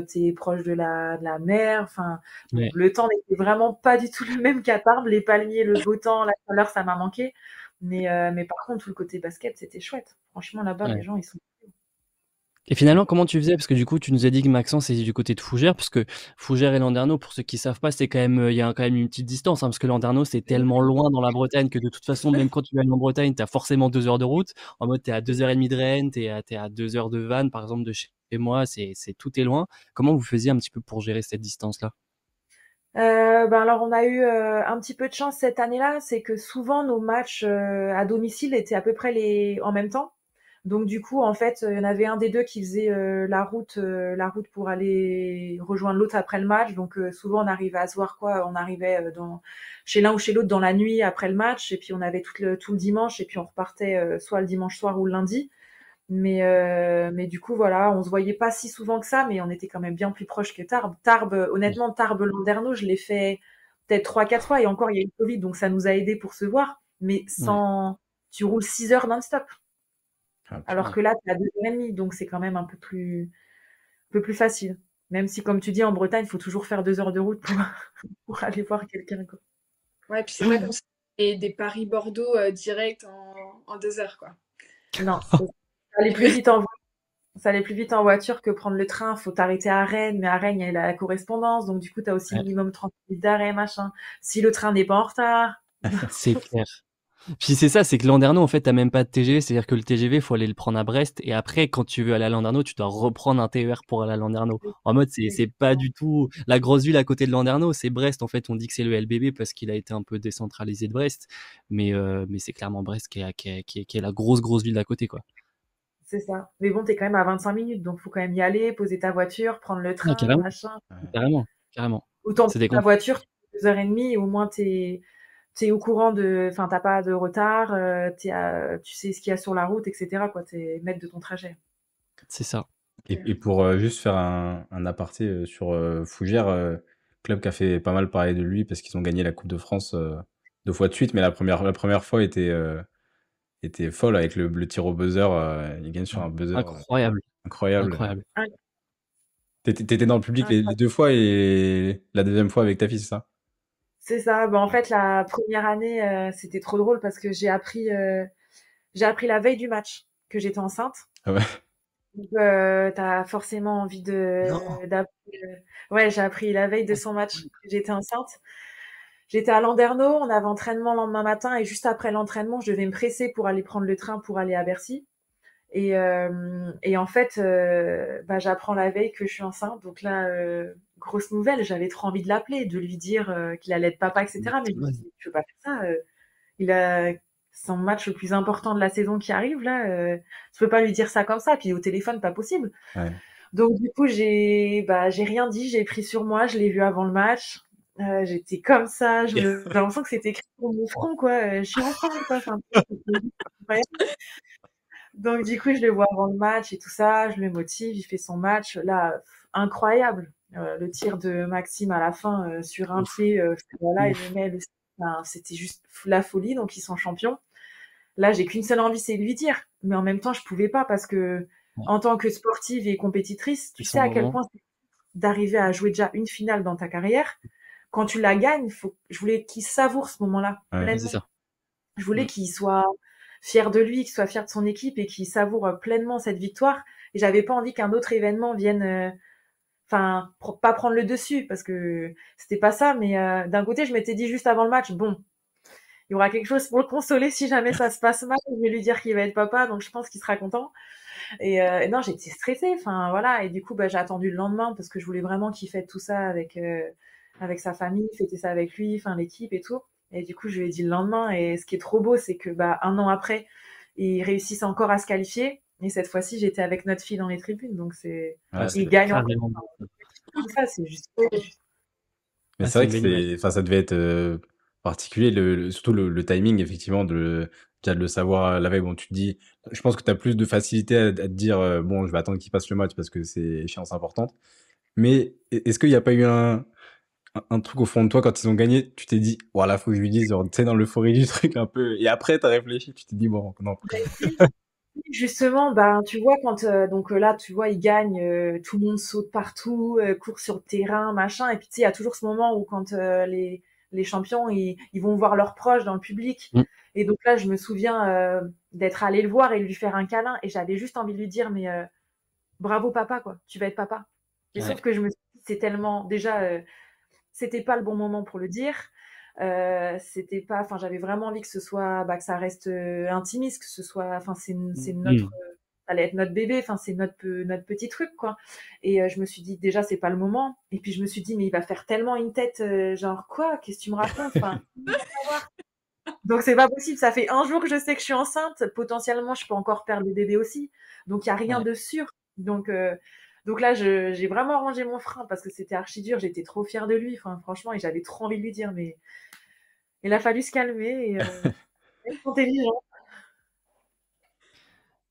B: t'es proche de la mer. Enfin, bon,
C: Ouais,
B: le temps n'était vraiment pas du tout le même qu'à Tarbes. Les palmiers, le beau temps, la chaleur, ça m'a manqué. Mais par contre, tout le côté basket, c'était chouette. Franchement, là-bas, les
C: ouais.
B: gens, ils sont...
C: Et finalement, comment tu faisais? Parce que du coup, tu nous as dit que Maxence est du côté de Fougères, parce que Fougères et Landerneau, pour ceux qui savent pas, c'est quand même, il y a quand même une petite distance, hein, parce que Landerneau, c'est tellement loin dans la Bretagne que de toute façon, même quand tu vas en Bretagne, t'as forcément 2 heures de route. En mode, t'es à 2h30 de Rennes, t'es à 2 heures de Vannes, par exemple, de chez moi, tout est loin. Comment vous faisiez un petit peu pour gérer cette distance-là?
B: Ben alors on a eu un petit peu de chance cette année-là, c'est que souvent nos matchs à domicile étaient à peu près les en même temps. Donc du coup, en fait, il y en avait un des deux qui faisait la route pour aller rejoindre l'autre après le match. Donc souvent on arrivait à se voir quoi, on arrivait chez l'un ou chez l'autre dans la nuit après le match, et puis on avait tout le dimanche, et puis on repartait soit le dimanche soir ou le lundi. Mais du coup, voilà, on se voyait pas si souvent que ça, mais on était quand même bien plus proche que Tarbes. Tarbes,
C: Oui.
B: honnêtement, Tarbes-Landerneau, je l'ai fait peut-être 3, 4 fois, et encore, il y a eu le Covid, donc ça nous a aidés pour se voir. Mais
C: Ouais.
B: tu roules 6 heures non-stop.
A: Ah,
B: Alors
C: Ouais.
B: que là, tu as 2 heures et demie, donc c'est quand même un peu plus facile. Même si, comme tu dis, en Bretagne, il faut toujours faire 2 heures de route pour, pour aller voir quelqu'un, quoi.
D: Ouais, puis c'est pas comme ça. Et des Paris-Bordeaux direct en 2 heures, quoi.
B: Non, ça allait plus vite en Ça allait plus vite en voiture que prendre le train. Faut t'arrêter à Rennes, mais à Rennes, il y a la correspondance. Donc, du coup, tu as aussi
C: Ouais.
B: minimum 30 minutes d'arrêt, machin. Si le train n'est pas en retard.
C: C'est clair. Puis c'est ça, c'est que Landerneau, en fait, t'as même pas de TGV, c'est-à-dire que le TGV, faut aller le prendre à Brest, et après, quand tu veux aller à Landerneau, tu dois reprendre un TER pour aller à Landerneau. En mode, c'est pas du tout la grosse ville à côté de Landerneau, c'est Brest. En fait, on dit que c'est le LBB parce qu'il a été un peu décentralisé de Brest, mais c'est clairement Brest qui est la grosse ville d'à côté, quoi.
B: C'est ça. Mais bon, t'es quand même à 25 minutes. Donc, faut quand même y aller, poser ta voiture, prendre le
C: Ouais,
B: train,
C: carrément,
B: machin.
A: ouais.
C: carrément.
B: Autant
C: C'est
B: prendre
C: des
B: ta
C: comptes.
B: voiture, 2 heures et demie, au moins t'es au courant enfin, t'as pas de retard, tu sais ce qu'il y a sur la route, etc., quoi. T'es maître de ton trajet.
C: C'est ça.
A: Et pour juste faire un aparté sur Fougères, club qui a fait pas mal parler de lui parce qu'ils ont gagné la Coupe de France 2 fois de suite, mais la première fois était folle avec le tir au buzzer. Ils gagnent sur un buzzer
C: Incroyable,
A: incroyable.
C: incroyable.
B: Inc-
A: T'étais dans le public les 2 fois et la deuxième fois avec ta fille, c'est ça?
B: C'est ça. Bah, en fait, la première année, c'était trop drôle parce que j'ai appris la veille du match que j'étais enceinte.
A: Ah ouais.
B: Donc, tu forcément envie
C: Non.
B: ouais, j'ai appris la veille de
C: Ah,
B: son
C: c'est
B: match
C: incroyable.
B: que j'étais enceinte. J'étais à Landerneau, on avait entraînement le lendemain matin, et juste après l'entraînement, je devais me presser pour aller prendre le train pour aller à Bercy. Et en fait, bah, j'apprends la veille que je suis enceinte. Donc là, grosse nouvelle, j'avais trop envie de l'appeler, de lui dire qu'il allait être papa, etc. Mais je me dis, je peux pas faire ça. Il a son match le plus important de la saison qui arrive là. Je peux pas lui dire ça comme ça. Puis au téléphone, pas possible.
A: Ouais.
B: Donc du coup, j'ai rien dit. J'ai pris sur moi. Je l'ai vu avant le match. J'étais comme ça. J'ai l'impression que c'était écrit sur mon front, quoi. Je suis enceinte, quoi. Enfin, c'était incroyable. Donc du coup, je le vois avant le match et tout ça. Je le motive. Il fait son match. Là, incroyable. Le tir de Maxime à la fin sur un
C: Ouf,
B: pied. Voilà, il
C: ouf.
B: le met. Enfin, c'était juste la folie. Donc ils sont champions. Là, j'ai qu'une seule envie, c'est de lui dire. Mais en même temps, je pouvais pas parce que,
C: Ouais.
B: en tant que sportive et compétitrice, tu
C: C'est
B: sais
C: son
B: à quel
C: moment.
B: point c'est d'arriver à jouer déjà une finale dans ta carrière. Quand tu la gagnes, je voulais qu'il savoure ce moment-là
A: Ouais.
C: Ouais, c'est
B: pleinement.
C: ça.
B: Je voulais
C: Mm.
B: qu'il soit fier de lui, qu'il soit fier de son équipe et qu'il savoure pleinement cette victoire. Et j'avais pas envie qu'un autre événement vienne, enfin, pas prendre le dessus parce que c'était pas ça. Mais d'un côté, je m'étais dit juste avant le match, bon, il y aura quelque chose pour le consoler si jamais ça se passe mal. Je vais lui dire qu'il va être papa, donc je pense qu'il sera content. Et non, j'étais stressée. Enfin voilà. Et du coup, bah, j'ai attendu le lendemain parce que je voulais vraiment qu'il fête tout ça avec sa famille, fêter ça avec lui, enfin l'équipe et tout. Et du coup, je lui ai dit le lendemain. Et ce qui est trop beau, c'est que bah 1 an après, ils réussissent encore à se qualifier. Et cette fois-ci, j'étais avec notre fille dans les tribunes, donc
A: Ouais,
B: ils
A: c'est
B: gagnent encore.
C: Carrément.
B: Comme ça, c'est juste.
A: mais
C: Ah,
A: c'est
C: c'est
A: vrai
C: une
A: que
C: belle image.
A: enfin, ça devait être particulier, surtout le timing, effectivement, déjà de le savoir la veille. Bon, tu te dis, je pense que tu as plus de facilité à te dire, bon, je vais attendre qu'il passe le match parce que c'est échéance importante. Mais est-ce qu'il n'y a pas eu un truc au fond de toi quand ils ont gagné? Tu t'es dit, voilà, faut que je lui dise, genre, tu sais, dans l'euphorie du truc un peu. Et après, tu as réfléchi, tu t'es dit, bon, non, quand même.
B: Justement, ben, tu vois, quand donc là, tu vois, ils gagnent, tout le monde saute partout, court sur le terrain, machin. Et puis, tu sais, il y a toujours ce moment où quand les champions, ils vont voir leurs proches dans le public.
C: Mm.
B: Et donc là, je me souviens d'être allée le voir et lui faire un câlin. Et j'avais juste envie de lui dire, mais bravo papa, quoi, tu vas être papa. Et
C: Ouais.
B: sauf que je me suis dit, c'est tellement, déjà, c'était pas le bon moment pour le dire. C'était pas, enfin, j'avais vraiment envie que ce soit, bah, que ça reste intimiste, que ce soit, enfin, c'est notre, ça allait être notre bébé, enfin, c'est notre petit truc, quoi. Et je me suis dit, déjà, c'est pas le moment. Et puis je me suis dit, mais il va faire tellement une tête, genre, quoi, qu'est-ce que tu me racontes? Enfin, donc c'est pas possible. Ça fait un jour que je sais que je suis enceinte. Potentiellement, je peux encore perdre le bébé aussi. Donc il y a rien
C: Ouais.
B: de sûr. Donc là, j'ai vraiment rangé mon frein parce que c'était archi dur. J'étais trop fière de lui. Enfin, franchement, et j'avais trop envie de lui dire, mais il a fallu se calmer et être intelligent.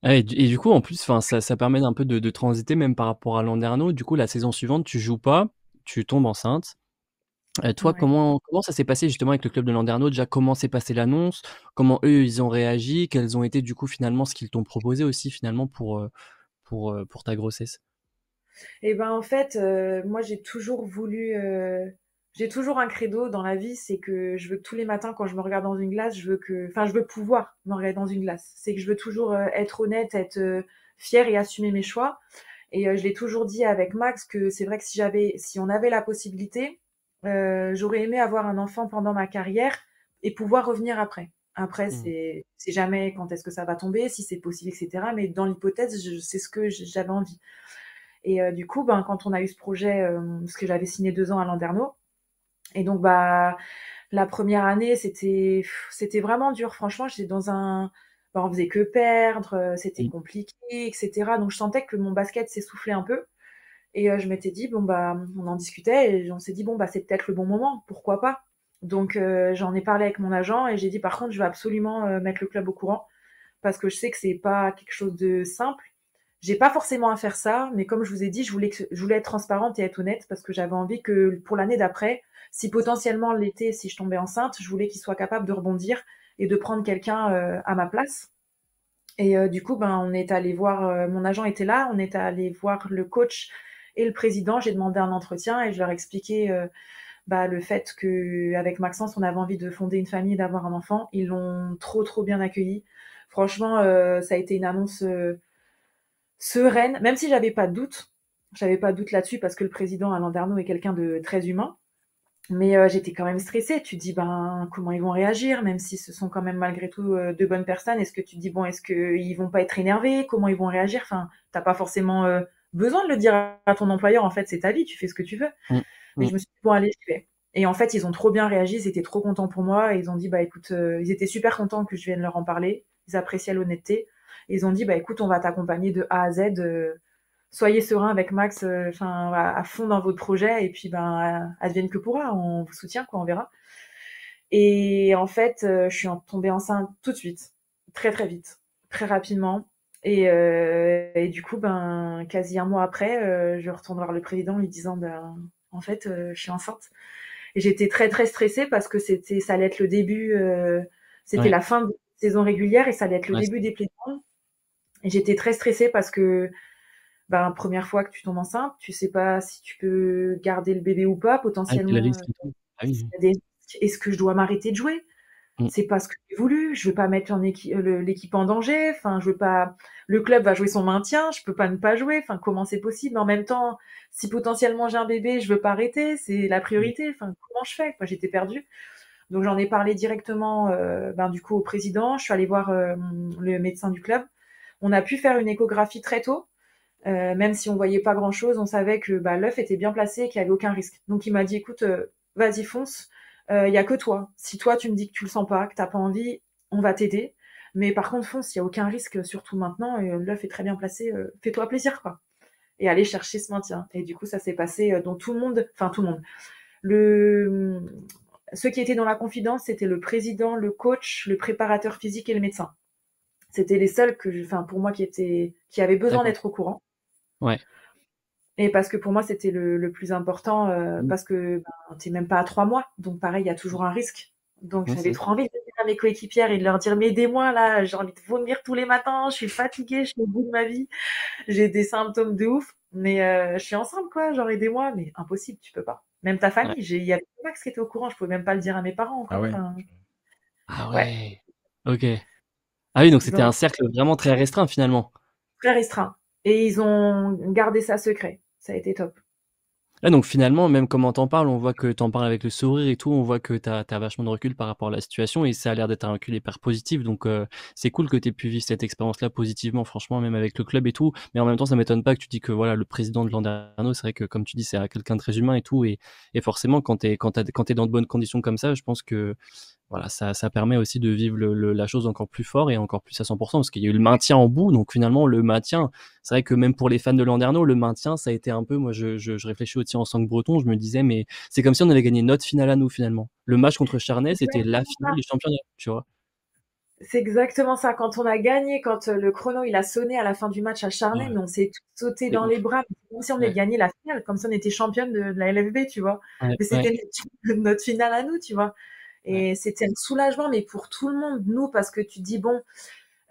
C: Ah, et du coup, en plus, enfin, ça permet un peu de transiter même par rapport à Landerneau. Du coup, la saison suivante, tu joues pas, tu tombes enceinte. Toi,
B: Ouais.
C: comment ça s'est passé justement avec le club de Landerneau? Déjà, comment s'est passée l'annonce? Comment eux, ils ont réagi? Quels ont été du coup finalement ce qu'ils t'ont proposé aussi finalement pour ta grossesse?
B: Et ben en fait, moi j'ai toujours voulu, j'ai toujours un credo dans la vie, c'est que je veux que tous les matins quand je me regarde dans une glace, je veux pouvoir me regarder dans une glace. C'est que je veux toujours être honnête, être fière et assumer mes choix. Et je l'ai toujours dit avec Max que c'est vrai que si on avait la possibilité, j'aurais aimé avoir un enfant pendant ma carrière et pouvoir revenir après. Après,
C: Mmh.
B: c'est jamais quand est-ce que ça va tomber, si c'est possible, etc. Mais dans l'hypothèse, c'est ce que j'avais envie. Et du coup, ben, quand on a eu ce projet, parce que j'avais signé 2 ans à Landerneau, et donc bah la première année, c'était vraiment dur. Franchement, j'étais dans un, bah, on faisait que perdre, c'était
C: Mmh.
B: compliqué, etc. Donc je sentais que mon basket s'essoufflait un peu. Et je m'étais dit bon bah on en discutait et on s'est dit bon bah c'est peut-être le bon moment, pourquoi pas. Donc j'en ai parlé avec mon agent et j'ai dit par contre je veux absolument mettre le club au courant parce que je sais que c'est pas quelque chose de simple. J'ai pas forcément à faire ça, mais comme je vous ai dit, je voulais être transparente et être honnête parce que j'avais envie que pour l'année d'après, si potentiellement l'été, si je tombais enceinte, je voulais qu'il soit capable de rebondir et de prendre quelqu'un à ma place. Et du coup, ben, on est allé voir, mon agent était là, on est allé voir le coach et le président. J'ai demandé un entretien et je leur ai expliqué bah, le fait que avec Maxence, on avait envie de fonder une famille et d'avoir un enfant. Ils l'ont trop bien accueilli. Franchement, ça a été une annonce sereine, même si j'avais pas de doute. J'avais pas de doute là-dessus parce que le président Alain Darnaud est quelqu'un de très humain. Mais j'étais quand même stressée. Tu te dis, ben, comment ils vont réagir, même si ce sont quand même malgré tout de bonnes personnes. Est-ce que tu te dis, bon, est-ce qu'ils vont pas être énervés? Comment ils vont réagir? Enfin, t'as pas forcément besoin de le dire à ton employeur. En fait, c'est ta vie, tu fais ce que tu veux.
C: Mmh.
B: Mais
C: Mmh.
B: je me suis dit, bon, allez, je fais. Et en fait, ils ont trop bien réagi. Ils étaient trop contents pour moi. Et ils ont dit, bah, écoute, ils étaient super contents que je vienne leur en parler. Ils appréciaient l'honnêteté. Et ils ont dit, bah, écoute, on va t'accompagner de A à Z. Soyez serein avec Max, enfin à fond dans votre projet et puis ben advienne que pourra, on vous soutient quoi, on verra. Et en fait, je suis tombée enceinte tout de suite, très vite, très rapidement. Et du coup, ben quasi un mois après, je retourne voir le président en lui disant ben en fait je suis enceinte. Et j'étais très stressée parce que ça allait être le début, c'était
C: Ouais.
B: la fin de saison régulière et ça allait être le
C: Ouais,
B: début des playoffs. Et j'étais très stressée parce que ben, première fois que tu tombes enceinte, tu sais pas si tu peux garder le bébé ou pas,
C: c'est le
B: potentiellement,
C: risque et tout. Ah oui.
B: s'il y a des risques. Est-ce que je dois m'arrêter de jouer?
C: Mmh.
B: C'est pas ce que j'ai voulu. Je veux pas mettre l'équipe en danger. Enfin, je veux pas. Le club va jouer son maintien. Je peux pas ne pas jouer. Enfin, comment c'est possible? Mais en même temps, si potentiellement j'ai un bébé, je veux pas arrêter. C'est la
C: Mmh.
B: priorité. Enfin, comment je fais? Quoi, j'étais perdue. Donc j'en ai parlé directement, ben du coup au président. Je suis allée voir le médecin du club. On a pu faire une échographie très tôt. Même si on voyait pas grand chose, on savait que bah, l'œuf était bien placé et qu'il n'y avait aucun risque. Donc il m'a dit écoute, vas-y fonce, il y a que toi. Si toi tu me dis que tu le sens pas, que t'as pas envie, on va t'aider. Mais par contre fonce, il y a aucun risque, surtout maintenant. Et l'œuf est très bien placé. Fais-toi plaisir quoi. Et aller chercher ce maintien. Et du coup ça s'est passé. Donc tout le monde. Le ceux qui étaient dans la confidence, c'était le président, le coach, le préparateur physique et le médecin. C'était les seuls enfin pour moi qui avaient besoin
C: D'accord.
B: d'être au courant.
C: Ouais.
B: Et parce que pour moi, c'était le plus important,
C: Mmh.
B: parce que ben, t'es même pas à 3 mois. Donc pareil, il y a toujours un risque. Donc
C: Ouais,
B: j'avais
C: c'est
B: trop envie de dire à mes coéquipières et de leur dire, mais aidez-moi là, j'ai envie de vomir tous les matins, je suis fatiguée, je suis au bout de ma vie, j'ai des symptômes de ouf, mais je suis enceinte quoi, genre aidez-moi, mais impossible, tu peux pas. Même ta
C: ouais.
B: famille, il y avait que Max qui était au courant, je pouvais même pas le dire à mes parents
A: Ah
B: quoi.
A: ouais.
B: Enfin,
C: Ah
B: ouais.
C: ouais. OK. Ah oui, donc c'était un
B: Donc
C: cercle vraiment très restreint finalement.
B: très restreint. Et ils ont gardé ça secret. Ça a été top.
C: Ouais, donc finalement, même comment t'en parles, on voit que t'en parles avec le sourire et tout, on voit que t'as vachement de recul par rapport à la situation et ça a l'air d'être un recul hyper positif. Donc c'est cool que t'aies pu vivre cette expérience-là positivement, franchement, même avec le club et tout. Mais en même temps, ça m'étonne pas que tu dis que voilà, le président de Landerneau, c'est vrai que comme tu dis, c'est quelqu'un de très humain et tout. Et forcément, quand t'es dans de bonnes conditions comme ça, je pense que voilà, ça permet aussi de vivre la chose encore plus fort et encore plus à 100%, parce qu'il y a eu le maintien en bout. Donc finalement, le maintien, c'est vrai que même pour les fans de Landerneau, le maintien, ça a été un peu, moi je réfléchis aussi en sang breton, je me disais, mais c'est comme si on avait gagné notre finale à nous finalement. Le match contre Charnay, c'était la finale du championnat, tu vois.
B: C'est exactement ça. Quand on a gagné, quand le chrono il a sonné à la fin du match à Charnay,
C: Ouais.
B: mais on s'est tous sauté
C: C'est
B: dans
C: ouf.
B: les bras, comme si on avait gagné la finale, comme si on était championne de la LFB, tu vois.
C: Ouais,
B: Mais c'était notre finale à nous, tu vois.
C: ouais.
B: Et c'était un soulagement, mais pour tout le monde, nous, parce que tu te dis, bon,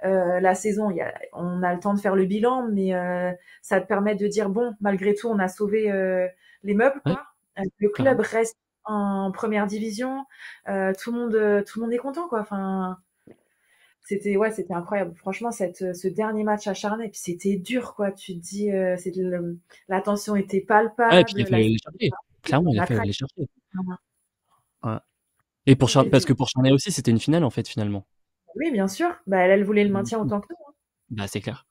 B: la saison, on a le temps de faire le bilan, mais ça te permet de dire, bon, malgré tout, on a sauvé les meubles,
C: Ouais,
B: quoi. Le club
C: carrément.
B: reste en première division, tout le monde est content, quoi. Enfin, c'était incroyable. Franchement, ce dernier match acharné, puis c'était dur, quoi. Tu te dis, la tension était
C: Ouais, et puis
B: palpable,
C: il fallait aller les chercher. Clairement, il
B: la
C: fallait
B: craque.
C: aller les chercher. Ouais. Et parce que pour Charnay aussi, c'était une finale en fait finalement.
B: Oui, bien sûr. Bah, elle voulait le
C: Du
B: maintien
C: coup.
B: autant que nous, hein.
C: Bah c'est clair.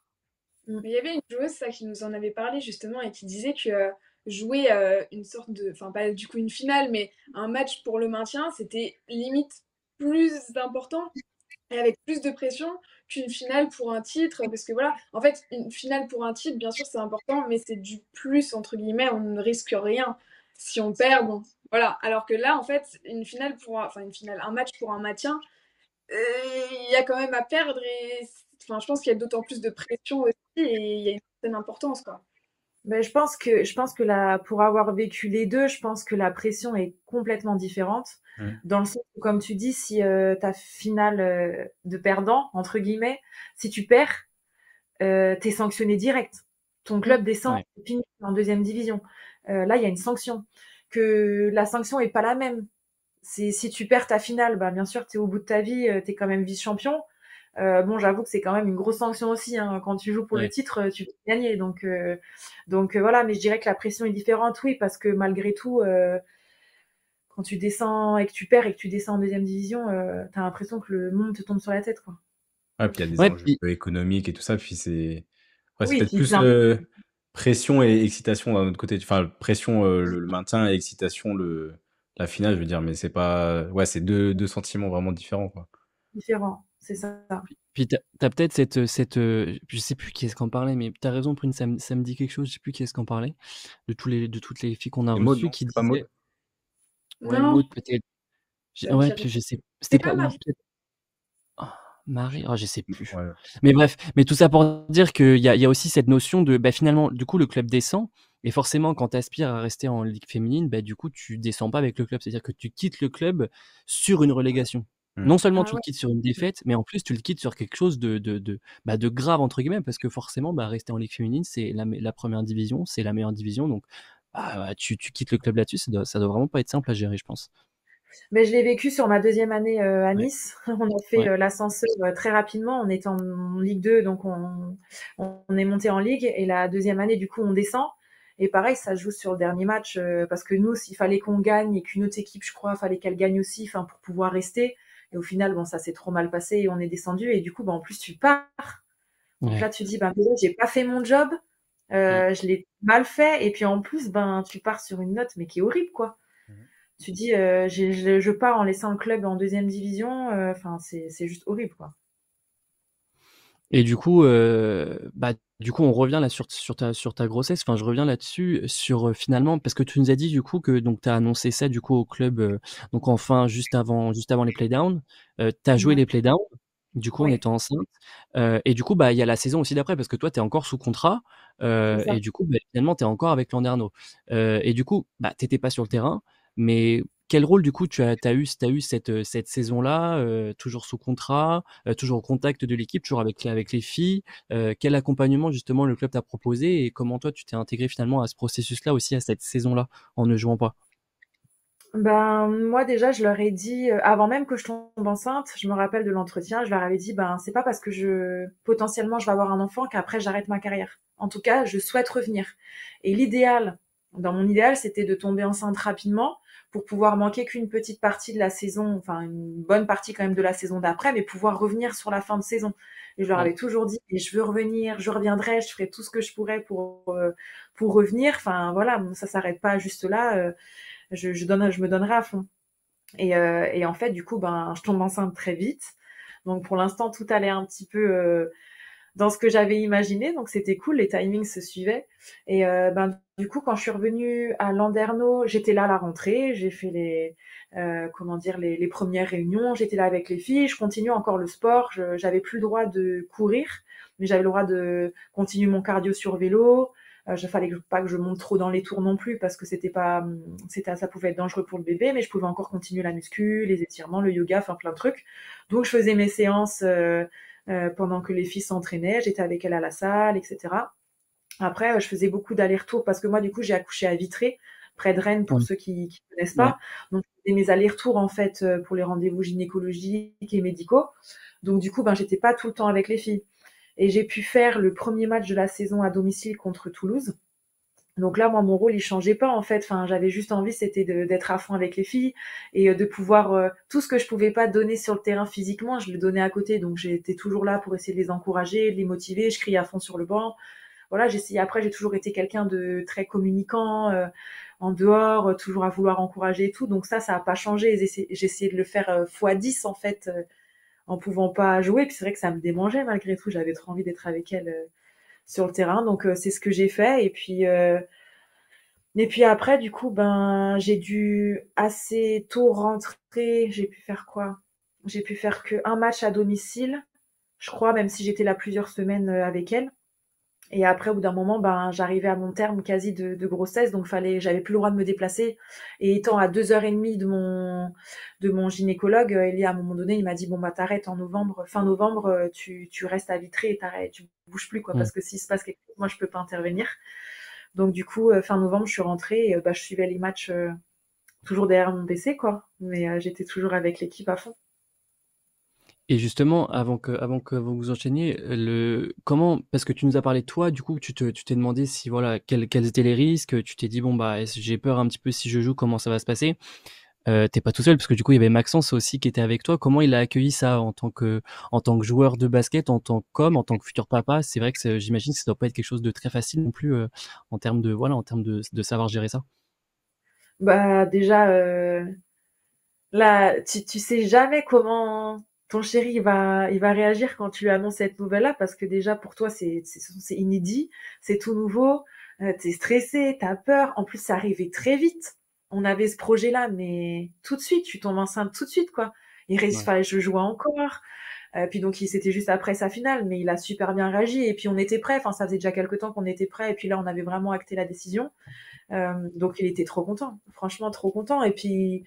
D: Mais il y avait une joueuse, ça, qui nous en avait parlé justement et qui disait que jouer une sorte de, enfin pas du coup une finale, mais un match pour le maintien, c'était limite plus important et avec plus de pression qu'une finale pour un titre, parce que voilà, en fait, une finale pour un titre, bien sûr, c'est important, mais c'est du plus, entre guillemets, on ne risque rien. Si on perd, bon, voilà. Alors que là, en fait, une finale enfin une finale, un match pour un maintien, il y a quand même à perdre et enfin, je pense qu'il y a d'autant plus de pression aussi et il y a une certaine importance, quoi.
B: Mais je pense que pour avoir vécu les deux, je pense que la pression est complètement différente. Dans le sens où, comme tu dis, si ta finale de perdant, entre guillemets, si tu perds, t'es sanctionné direct. Ton club descend,
C: Ouais.
B: c'est fini en deuxième division. Là, il y a une sanction. Que la sanction est pas la même. C'est si tu perds ta finale, bah bien sûr, t'es au bout de ta vie, t'es quand même vice-champion. Bon, j'avoue que c'est quand même une grosse sanction aussi, hein. Quand tu joues pour le
C: Ouais.
B: titre, tu veux gagner. Donc voilà, mais je dirais que la pression est différente, oui, parce que malgré tout, quand tu descends et que tu perds et que tu descends en deuxième division, t'as l'impression que le monde te tombe sur la tête, quoi.
A: Ouais, puis il y a des
C: Ouais,
A: enjeux
C: puis
A: économiques et tout ça, puis c'est
B: Oui,
A: peut-être
B: puis
A: plus
B: plein.
A: pression et excitation d'un autre côté. Enfin, pression, le maintien et excitation, la finale, je veux dire, mais c'est pas. Ouais, c'est deux sentiments vraiment différents, quoi.
B: Différent, c'est ça.
C: puis t'as peut-être je sais plus qui est-ce qu'en parlait, mais t'as raison, Prune, ça me dit quelque chose, je sais plus qui est-ce qu'en parlait, de toutes les filles qu'on a
A: Et Maud,
C: reçues
A: non?
C: qui
A: C'était pas Maud?
C: disaient, ouais,
D: Non,
C: Maud peut-être,
D: ça me dit
C: ouais,
D: rien.
C: puis je sais, c'était
D: C'est
C: pas,
D: pas
C: ou
D: Marie.
C: peut-être, ah, Marie, je sais plus.
A: Ouais.
C: Mais bref, mais tout ça pour dire qu'il y a aussi cette notion de, bah, finalement, du coup, le club descend, et forcément, quand tu aspires à rester en Ligue féminine, bah, du coup, tu descends pas avec le club. C'est-à-dire que tu quittes le club sur une relégation.
A: Mm.
C: Non seulement
B: Ah
C: tu le
B: ouais.
C: quittes sur une défaite, mais en plus, tu le quittes sur quelque chose de grave, entre guillemets, parce que forcément, bah, rester en Ligue féminine, c'est la première division, c'est la meilleure division, donc bah, tu quittes le club là-dessus, ça doit vraiment pas être simple à gérer, je pense.
B: Mais je l'ai vécu sur ma deuxième année à
C: Ouais,
B: Nice. On a fait
C: ouais,
B: l'ascenseur très rapidement. On était en Ligue 2, donc on est monté en Ligue. Et la deuxième année, du coup, on descend. Et pareil, ça joue sur le dernier match parce que nous, s'il fallait qu'on gagne et qu'une autre équipe, je crois, fallait qu'elle gagne aussi, enfin, pour pouvoir rester. Et au final, bon, ça s'est trop mal passé et on est descendu. Et du coup, bah, en plus, tu pars. Donc là,
C: ouais.
B: tu dis, ben, déjà, j'ai pas fait mon job,
C: Mm.
B: je l'ai mal fait. Et puis en plus, ben, tu pars sur une note, mais qui est horrible, quoi. Tu dis, je pars en laissant le club en deuxième division. Enfin, c'est juste horrible, quoi.
C: Et bah, du coup, on revient là sur ta grossesse. Enfin, je reviens là-dessus sur finalement parce que tu nous as dit du coup que donc t'as annoncé ça du coup au club donc enfin juste avant les playdowns. T'as joué
B: Ouais.
C: les playdowns du coup en
B: Oui,
C: étant enceinte et du coup bah il y a la saison aussi d'après parce que toi t'es encore sous contrat
B: c'est ça.
C: et du coup bah, finalement t'es encore avec Landerneau et du coup bah t'étais pas sur le terrain mais quel rôle du coup t'as eu cette saison-là toujours sous contrat toujours au contact de l'équipe, toujours avec les filles. Quel accompagnement justement le club t'a proposé et comment toi tu t'es intégré finalement à ce processus-là aussi, à cette saison-là, en ne jouant pas?
B: Ben, moi déjà, je leur ai dit, avant même que je tombe enceinte, je me rappelle de l'entretien, je leur avais dit, ben, c'est pas parce que potentiellement, je vais avoir un enfant qu'après j'arrête ma carrière. En tout cas, je souhaite revenir. Et dans mon idéal, c'était de tomber enceinte rapidement pour pouvoir manquer qu'une petite partie de la saison, enfin une bonne partie quand même de la saison d'après, mais pouvoir revenir sur la fin de saison. Et je leur avais toujours dit, et je veux revenir, je reviendrai, je ferai tout ce que je pourrais pour revenir. Enfin voilà, ça s'arrête pas juste là. Je me donnerai à fond. Et en fait, du coup, ben, je tombe enceinte très vite. Donc pour l'instant, tout allait un petit peu dans ce que j'avais imaginé, donc c'était cool, les timings se suivaient. Et ben du coup, quand je suis revenue à Landerneau, j'étais là à la rentrée, j'ai fait les premières réunions, j'étais là avec les filles, je continue encore le sport, j'avais plus le droit de courir, mais j'avais le droit de continuer mon cardio sur vélo. Fallait pas que je monte trop dans les tours non plus parce que ça pouvait être dangereux pour le bébé, mais je pouvais encore continuer la muscu, les étirements, le yoga, enfin plein de trucs. Donc je faisais mes séances pendant que les filles s'entraînaient, j'étais avec elles à la salle, etc. Après, je faisais beaucoup d'allers-retours parce que moi, du coup, j'ai accouché à Vitré, près de Rennes, pour ceux qui connaissent
C: Ouais.
B: pas. Donc, je faisais mes allers-retours, en fait, pour les rendez-vous gynécologiques et médicaux. Donc, du coup, ben, j'étais pas tout le temps avec les filles. Et j'ai pu faire le premier match de la saison à domicile contre Toulouse. Donc là, moi, mon rôle, il changeait pas, en fait. Enfin, j'avais juste envie, c'était d'être à fond avec les filles et de pouvoir tout ce que je pouvais pas donner sur le terrain physiquement, je le donnais à côté. Donc j'étais toujours là pour essayer de les encourager, de les motiver. Je criais à fond sur le banc. Voilà, j'essayais. Après, j'ai toujours été quelqu'un de très communicant en dehors, toujours à vouloir encourager et tout. Donc ça a pas changé. J'ai essayé de le faire fois 10 en fait, en pouvant pas jouer. Puis c'est vrai que ça me démangeait malgré tout. J'avais trop envie d'être avec elle sur le terrain. Donc c'est ce que j'ai fait. Et puis après, du coup, ben, j'ai dû assez tôt rentrer. J'ai pu faire quoi? J'ai pu faire que un match à domicile, je crois, même si j'étais là plusieurs semaines avec elle. Et après, au bout d'un moment, ben, j'arrivais à mon terme quasi de grossesse, donc j'avais plus le droit de me déplacer. Et étant à 2h30 de mon gynécologue, il à un moment donné, il m'a dit, bon, bah, t'arrêtes en novembre, fin novembre, tu restes à Vitré et t'arrêtes, tu bouges plus, quoi, parce que s'il se passe quelque chose, moi, je peux pas intervenir. Donc, du coup, fin novembre, je suis rentrée et bah, je suivais les matchs toujours derrière mon PC, quoi. Mais j'étais toujours avec l'équipe à fond.
C: Et justement, avant que vous enchaîniez, comment, parce que tu nous as parlé de toi, du coup, tu t'es demandé si, voilà, quels étaient les risques, tu t'es dit, bon, bah, j'ai peur un petit peu si je joue, comment ça va se passer. T'es pas tout seul, parce que du coup, il y avait Maxence aussi qui était avec toi. Comment il a accueilli ça en tant que joueur de basket, en tant que futur papa? C'est vrai que j'imagine que ça doit pas être quelque chose de très facile non plus, en termes de savoir gérer ça.
B: Bah, déjà, là, tu sais jamais comment ton chéri il va réagir quand tu lui annonces cette nouvelle-là, parce que déjà pour toi c'est inédit, c'est tout nouveau, t'es stressé, t'as peur. En plus, ça arrivait très vite. On avait ce projet-là, mais tout de suite, tu tombes enceinte tout de suite, quoi.
C: Ouais.
B: Fallait je jouais encore. Puis donc c'était juste après sa finale, mais il a super bien réagi. Et puis on était prêts. Enfin, ça faisait déjà quelques temps qu'on était prêts. Et puis là, on avait vraiment acté la décision. Donc il était trop content, franchement trop content. Et puis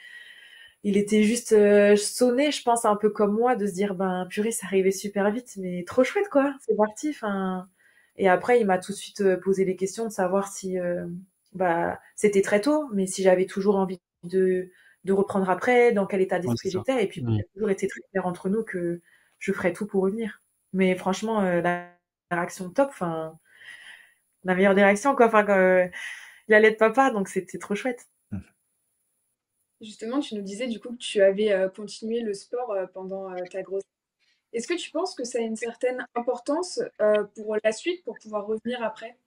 B: il était juste sonné, je pense, un peu comme moi, de se dire, ben, purée, ça arrivait super vite, mais trop chouette, quoi, c'est parti. Enfin, et après, il m'a tout de suite posé les questions de savoir si, bah, c'était très tôt, mais si j'avais toujours envie de reprendre après, dans quel état
C: Ouais, c'est
B: d'esprit
C: ça.
B: j'étais. Et puis, il a toujours été très clair entre nous que je ferais tout pour revenir. Mais franchement, la réaction top, enfin, la meilleure des réactions, quoi. Enfin, il allait de papa, donc c'était trop chouette.
D: Justement, tu nous disais du coup que tu avais continué le sport pendant ta grossesse. Est-ce que tu penses que ça a une certaine importance pour la suite, pour pouvoir revenir après?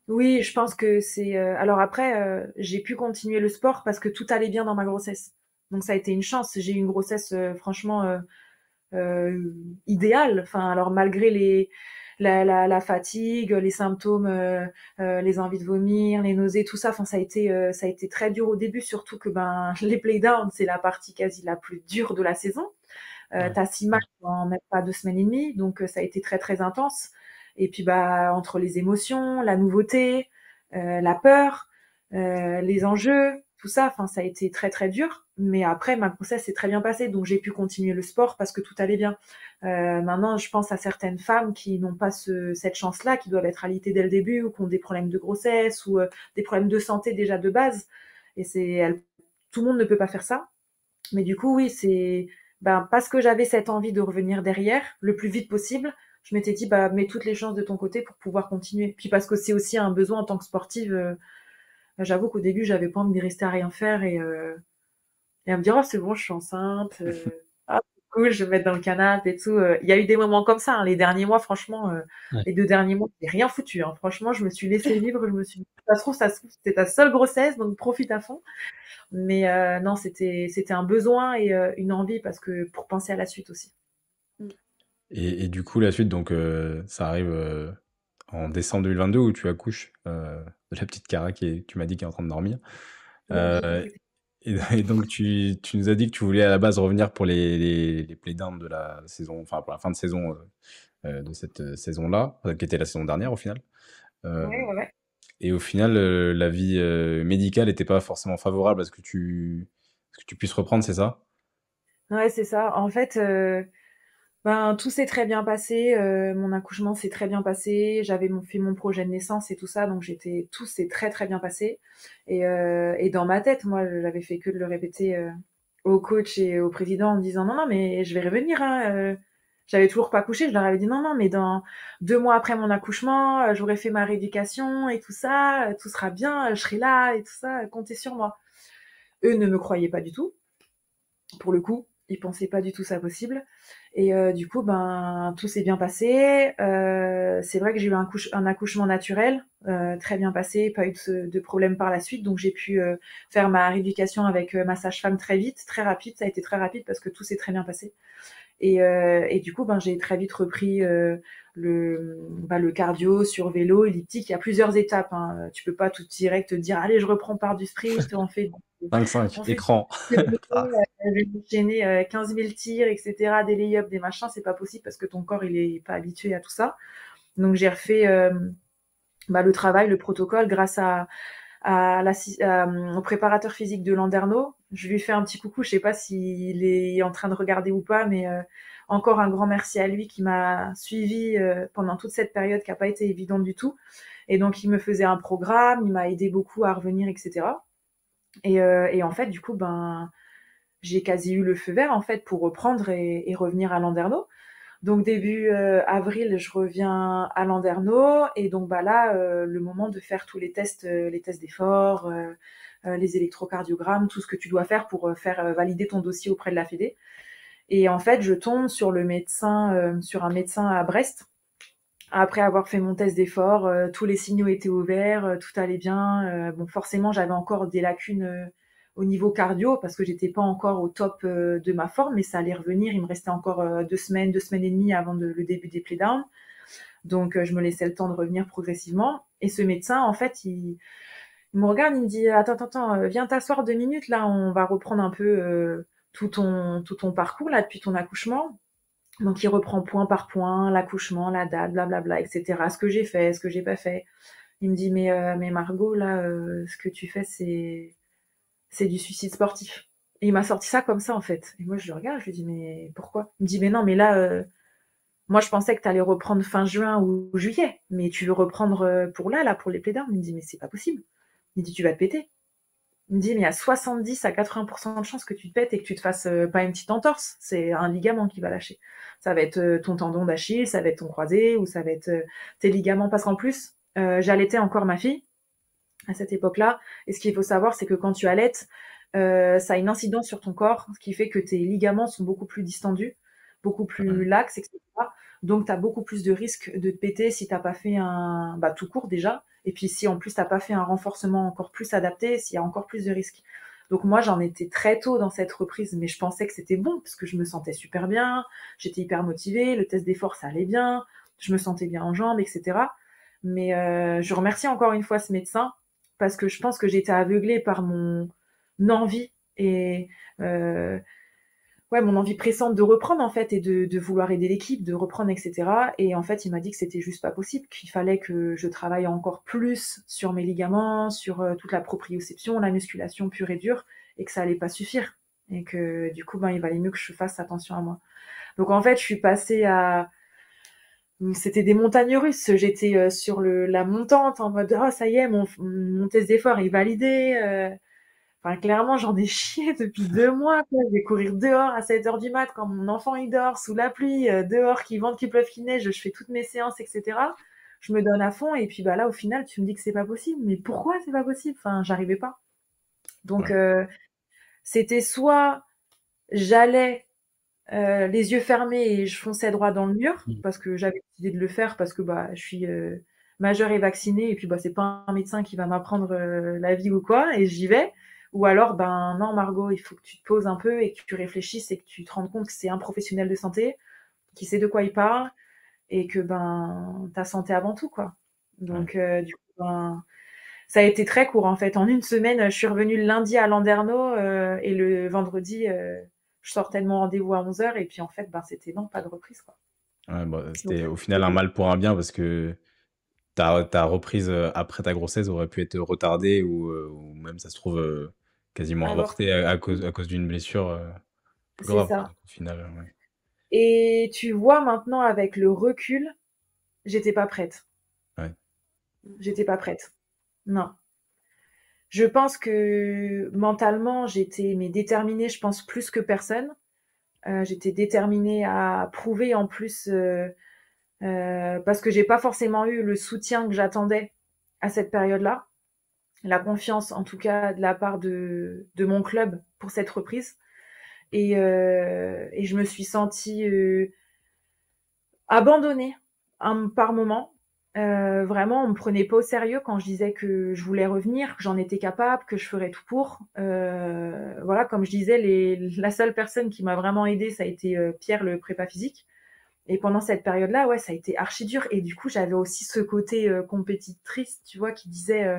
B: Oui, je pense que c'est. Alors après, j'ai pu continuer le sport parce que tout allait bien dans ma grossesse. Donc ça a été une chance. J'ai eu une grossesse franchement euh, idéale. Enfin, alors malgré la fatigue, les symptômes, les envies de vomir, les nausées, tout ça. Enfin, ça a été très dur au début, surtout que ben les playdowns, c'est la partie quasi la plus dure de la saison.
C: Ouais.
B: T'as 6 matchs en même pas 2 semaines et demie, donc ça a été très très intense. Et puis bah entre les émotions, la nouveauté, la peur, les enjeux, tout ça, enfin ça a été très très dur. Mais après ma grossesse s'est très bien passée, donc j'ai pu continuer le sport parce que tout allait bien. Maintenant, je pense à certaines femmes qui n'ont pas cette chance-là, qui doivent être alitées dès le début ou qui ont des problèmes de grossesse ou des problèmes de santé déjà de base. Et elles tout le monde ne peut pas faire ça. Mais du coup, oui, c'est parce que j'avais cette envie de revenir derrière le plus vite possible. Je m'étais dit, mets toutes les chances de ton côté pour pouvoir continuer. Puis parce que c'est aussi un besoin en tant que sportive. J'avoue qu'au début, j'avais pas envie de rester à rien faire et à me dire, oh, c'est bon, je suis enceinte. Ah, c'est cool, je vais me mettre dans le canapé et tout. Il y a eu des moments comme ça. Hein. Les derniers mois, franchement,
C: Ouais.
B: les 2 derniers mois, j'ai rien foutu. Hein. Franchement, je me suis laissée vivre. Je me suis dit, ça se trouve, c'était ta seule grossesse, donc profite à fond. Mais non, c'était un besoin et une envie parce que pour penser à la suite aussi.
A: Et du coup, la suite, donc, ça arrive en décembre 2022 où tu accouches de la petite Cara tu m'as dit, qui est en train de dormir. Euh, et donc, tu nous as dit que tu voulais à la base revenir pour les playdowns de la saison, enfin, pour la fin de saison de cette saison-là, qui était la saison dernière au final.
B: Ouais.
A: Et au final, la vie médicale n'était pas forcément favorable à ce que tu puisses reprendre, c'est ça?
B: Ouais, c'est ça. En fait, tout s'est très bien passé. Mon accouchement s'est très bien passé. J'avais fait mon projet de naissance et tout ça, donc tout s'est très très bien passé. Et dans ma tête, moi, j'avais fait que de le répéter au coach et au président en me disant non, non, mais je vais revenir. Hein, j'avais toujours pas accouché. Je leur avais dit non, non, mais dans 2 mois après mon accouchement, j'aurai fait ma rééducation et tout ça, tout sera bien, je serai là et tout ça. Comptez sur moi. Eux ne me croyaient pas du tout. Pour le coup, ils pensaient pas du tout ça possible. Et du coup, tout s'est bien passé. C'est vrai que j'ai eu un accouchement naturel, très bien passé, pas eu de problème par la suite. Donc j'ai pu faire ma rééducation avec ma sage-femme très vite, très rapide. Ça a été très rapide parce que tout s'est très bien passé. Et du coup, j'ai très vite repris le cardio sur vélo, elliptique. Il y a plusieurs étapes. Hein. Tu peux pas tout direct te dire, allez, je reprends par du sprint, on fait
A: 5-5, écran.
B: je vais enchaîner 15 000 tirs, etc., des lay-ups, des machins, c'est pas possible parce que ton corps, il est pas habitué à tout ça. Donc, j'ai refait le travail, le protocole grâce au préparateur physique de Landerneau. Je lui fais un petit coucou, je sais pas s'il est en train de regarder ou pas, mais encore un grand merci à lui qui m'a suivi pendant toute cette période qui a pas été évidente du tout. Et donc, il me faisait un programme, il m'a aidé beaucoup à revenir, etc. Et en fait, du coup, j'ai quasi eu le feu vert en fait pour reprendre et revenir à Landerneau. Donc début avril, je reviens à Landerneau et donc là, le moment de faire tous les tests d'effort, les électrocardiogrammes, tout ce que tu dois faire pour faire valider ton dossier auprès de la Fédé. Et en fait, je tombe sur un médecin à Brest. Après avoir fait mon test d'effort, tous les signaux étaient ouverts, tout allait bien. Forcément, j'avais encore des lacunes au niveau cardio parce que j'étais pas encore au top de ma forme, mais ça allait revenir. Il me restait encore 2 semaines et demie avant le début des playdowns. Donc, je me laissais le temps de revenir progressivement. Et ce médecin, en fait, il me regarde, il me dit attends, viens t'asseoir 2 minutes. Là, on va reprendre un peu tout ton parcours là depuis ton accouchement. Donc, il reprend point par point, l'accouchement, la date, blablabla, etc. Ce que j'ai fait, ce que j'ai pas fait. Il me dit, mais Margot, là, ce que tu fais, c'est du suicide sportif. Et il m'a sorti ça comme ça, en fait. Et moi, je le regarde, je lui dis, mais pourquoi? Il me dit, mais non, mais là, moi, je pensais que tu allais reprendre fin juin ou juillet. Mais tu veux reprendre pour pour les playdowns? Il me dit, mais c'est pas possible. Il me dit, tu vas te péter. Il me dit, mais il y a 70 à 80% de chances que tu te pètes et que tu te fasses pas une petite entorse. C'est un ligament qui va lâcher. Ça va être ton tendon d'Achille, ça va être ton croisé, ou ça va être tes ligaments. Parce qu'en plus, j'allaitais encore ma fille à cette époque-là. Et ce qu'il faut savoir, c'est que quand tu allaites, ça a une incidence sur ton corps, ce qui fait que tes ligaments sont beaucoup plus distendus, beaucoup plus laxes, etc. Donc, tu as beaucoup plus de risques de te péter si tu n'as pas fait tout court déjà. Et puis, si en plus, tu n'as pas fait un renforcement encore plus adapté, s'il y a encore plus de risques. Donc, moi, j'en étais très tôt dans cette reprise, mais je pensais que c'était bon, parce que je me sentais super bien, j'étais hyper motivée, le test d'effort, ça allait bien, je me sentais bien en jambes, etc. Mais je remercie encore une fois ce médecin, parce que je pense que j'étais aveuglée par mon envie et mon envie pressante de reprendre en fait et de vouloir aider l'équipe, de reprendre, etc. Et en fait, il m'a dit que c'était juste pas possible, qu'il fallait que je travaille encore plus sur mes ligaments, sur toute la proprioception, la musculation pure et dure, et que ça allait pas suffire. Et que du coup, il valait mieux que je fasse attention à moi. Donc en fait, je suis passée à... C'était des montagnes russes. J'étais sur la montante en mode « Oh, ça y est, mon test d'effort est validé. Enfin, clairement, j'en ai chié depuis 2 mois, quoi. Je vais courir dehors à 7 heures du mat quand mon enfant il dort sous la pluie, dehors, qu'il vente, qu'il pleuve, qu'il neige, je fais toutes mes séances, etc. Je me donne à fond et puis bah là, au final, tu me dis que c'est pas possible. Mais pourquoi c'est pas possible? Enfin, j'arrivais pas. Donc,
A: Ouais.
B: c'était soit j'allais les yeux fermés et je fonçais droit dans le mur
C: Mm.
B: parce que j'avais décidé de le faire parce que bah je suis majeure et vaccinée et puis bah c'est pas un médecin qui va m'apprendre la vie ou quoi et j'y vais. Ou alors ben non Margot, il faut que tu te poses un peu et que tu réfléchisses et que tu te rendes compte que c'est un professionnel de santé qui sait de quoi il parle et que ben ta santé avant tout quoi.
A: Ouais.
B: Donc du coup ben ça a été très court en fait. En une semaine, je suis revenue le lundi à Landerneau et le vendredi, je sortais de mon rendez-vous à 11 heures et puis en fait, ben, c'était non, pas de reprise quoi.
A: Ouais, bah,
B: Donc,
A: c'était au final un mal pour un bien parce que ta reprise après ta grossesse aurait pu être retardée ou même ça se trouve quasiment
B: avorté.
A: avortée à cause d'une blessure plus
B: C'est
A: grave, quoi.
B: ça.
A: Donc, au final, ouais.
B: Et tu vois maintenant avec le recul, j'étais pas prête.
A: Ouais.
B: J'étais pas prête. Non. Je pense que mentalement, j'étais mais déterminée, je pense plus que personne. J'étais déterminée à prouver en plus parce que j'ai pas forcément eu le soutien que j'attendais à cette période-là. La confiance, en tout cas, de la part de mon club pour cette reprise. Et je me suis sentie abandonnée par moment. Vraiment, on me prenait pas au sérieux quand je disais que je voulais revenir, que j'en étais capable, que je ferais tout pour. Voilà, comme je disais, la seule personne qui m'a vraiment aidée, ça a été Pierre, le prépa physique. Et pendant cette période-là, ouais, ça a été archi dur. Et du coup, j'avais aussi ce côté compétitrice, tu vois, qui disait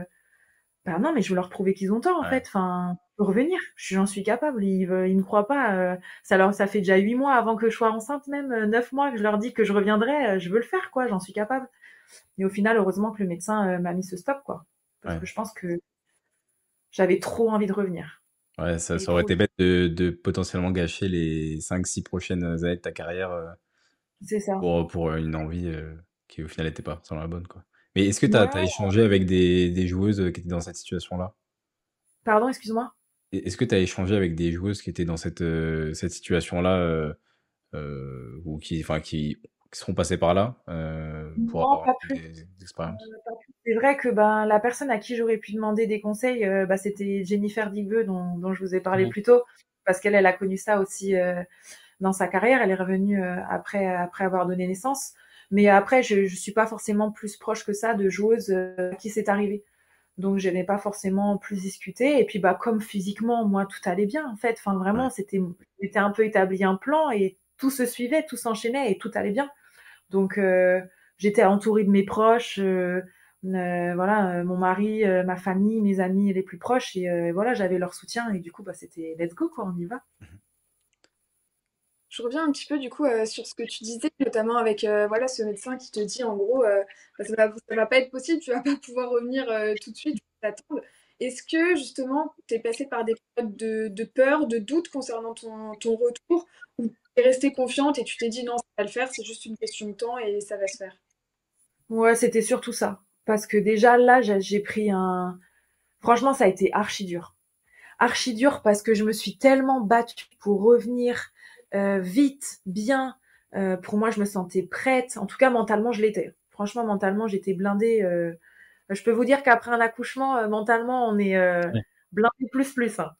B: bah non, mais je veux leur prouver qu'ils ont tort, en
A: Ouais.
B: fait. Enfin, faut revenir. J'en suis capable. Ils me croient pas. Ça fait déjà 8 mois avant que je sois enceinte, même 9 mois que je leur dis que je reviendrai. Je veux le faire, quoi. J'en suis capable. Et au final, heureusement que le médecin m'a mis ce stop, quoi. Parce
A: Ouais.
B: que je pense que j'avais trop envie de revenir.
A: Ouais,
B: Et
A: ça aurait
B: trop.
A: été bête de potentiellement gâcher les 5-6 prochaines années de ta carrière
B: C'est ça.
A: pour une envie qui au final n'était pas forcément la bonne, quoi. Mais est-ce que tu as
B: Ouais.
A: échangé avec des joueuses qui étaient dans cette situation-là?
B: Pardon, excuse-moi.
A: Est-ce que tu as échangé avec des joueuses qui étaient dans cette situation-là ou qui seront passées par là pour
B: Non,
A: avoir
B: pas plus.
A: des expériences?
B: C'est vrai que ben, la personne à qui j'aurais pu demander des conseils, bah, c'était Jennifer Digbeu dont je vous ai parlé
C: Mm.
B: plus tôt, parce qu'elle elle a connu ça aussi dans sa carrière. Elle est revenue après avoir donné naissance. Mais après, je suis pas forcément plus proche que ça de joueuses à qui c'est arrivé. Donc, je n'ai pas forcément plus discuté. Et puis, bah, comme physiquement, moi, tout allait bien, en fait. Enfin,
A: Ouais.
B: vraiment, c'était un peu établi un plan et tout se suivait, tout s'enchaînait et tout allait bien. Donc j'étais entourée de mes proches, voilà, mon mari, ma famille, mes amis les plus proches et voilà, j'avais leur soutien et du coup bah c'était let's go quoi, on y va.
D: Je reviens un petit peu du coup sur ce que tu disais, notamment avec voilà, ce médecin qui te dit en gros bah, ça va pas être possible, tu vas pas pouvoir revenir tout de suite, tu vas t'attendre. Est-ce que justement tu es passé par des périodes de peur, de doute concernant ton retour, ou tu es restée confiante et tu t'es dit non, ça va le faire, c'est juste une question de temps et ça va se faire?
B: Ouais, c'était surtout ça parce que déjà là j'ai pris un franchement ça a été archi dur. Archi dur parce que je me suis tellement battue pour revenir vite, bien. Pour moi, je me sentais prête. En tout cas, mentalement, je l'étais. Franchement, mentalement, j'étais blindée. Je peux vous dire qu'après un accouchement, mentalement, on est
C: Ouais.
B: blindé plus, hein.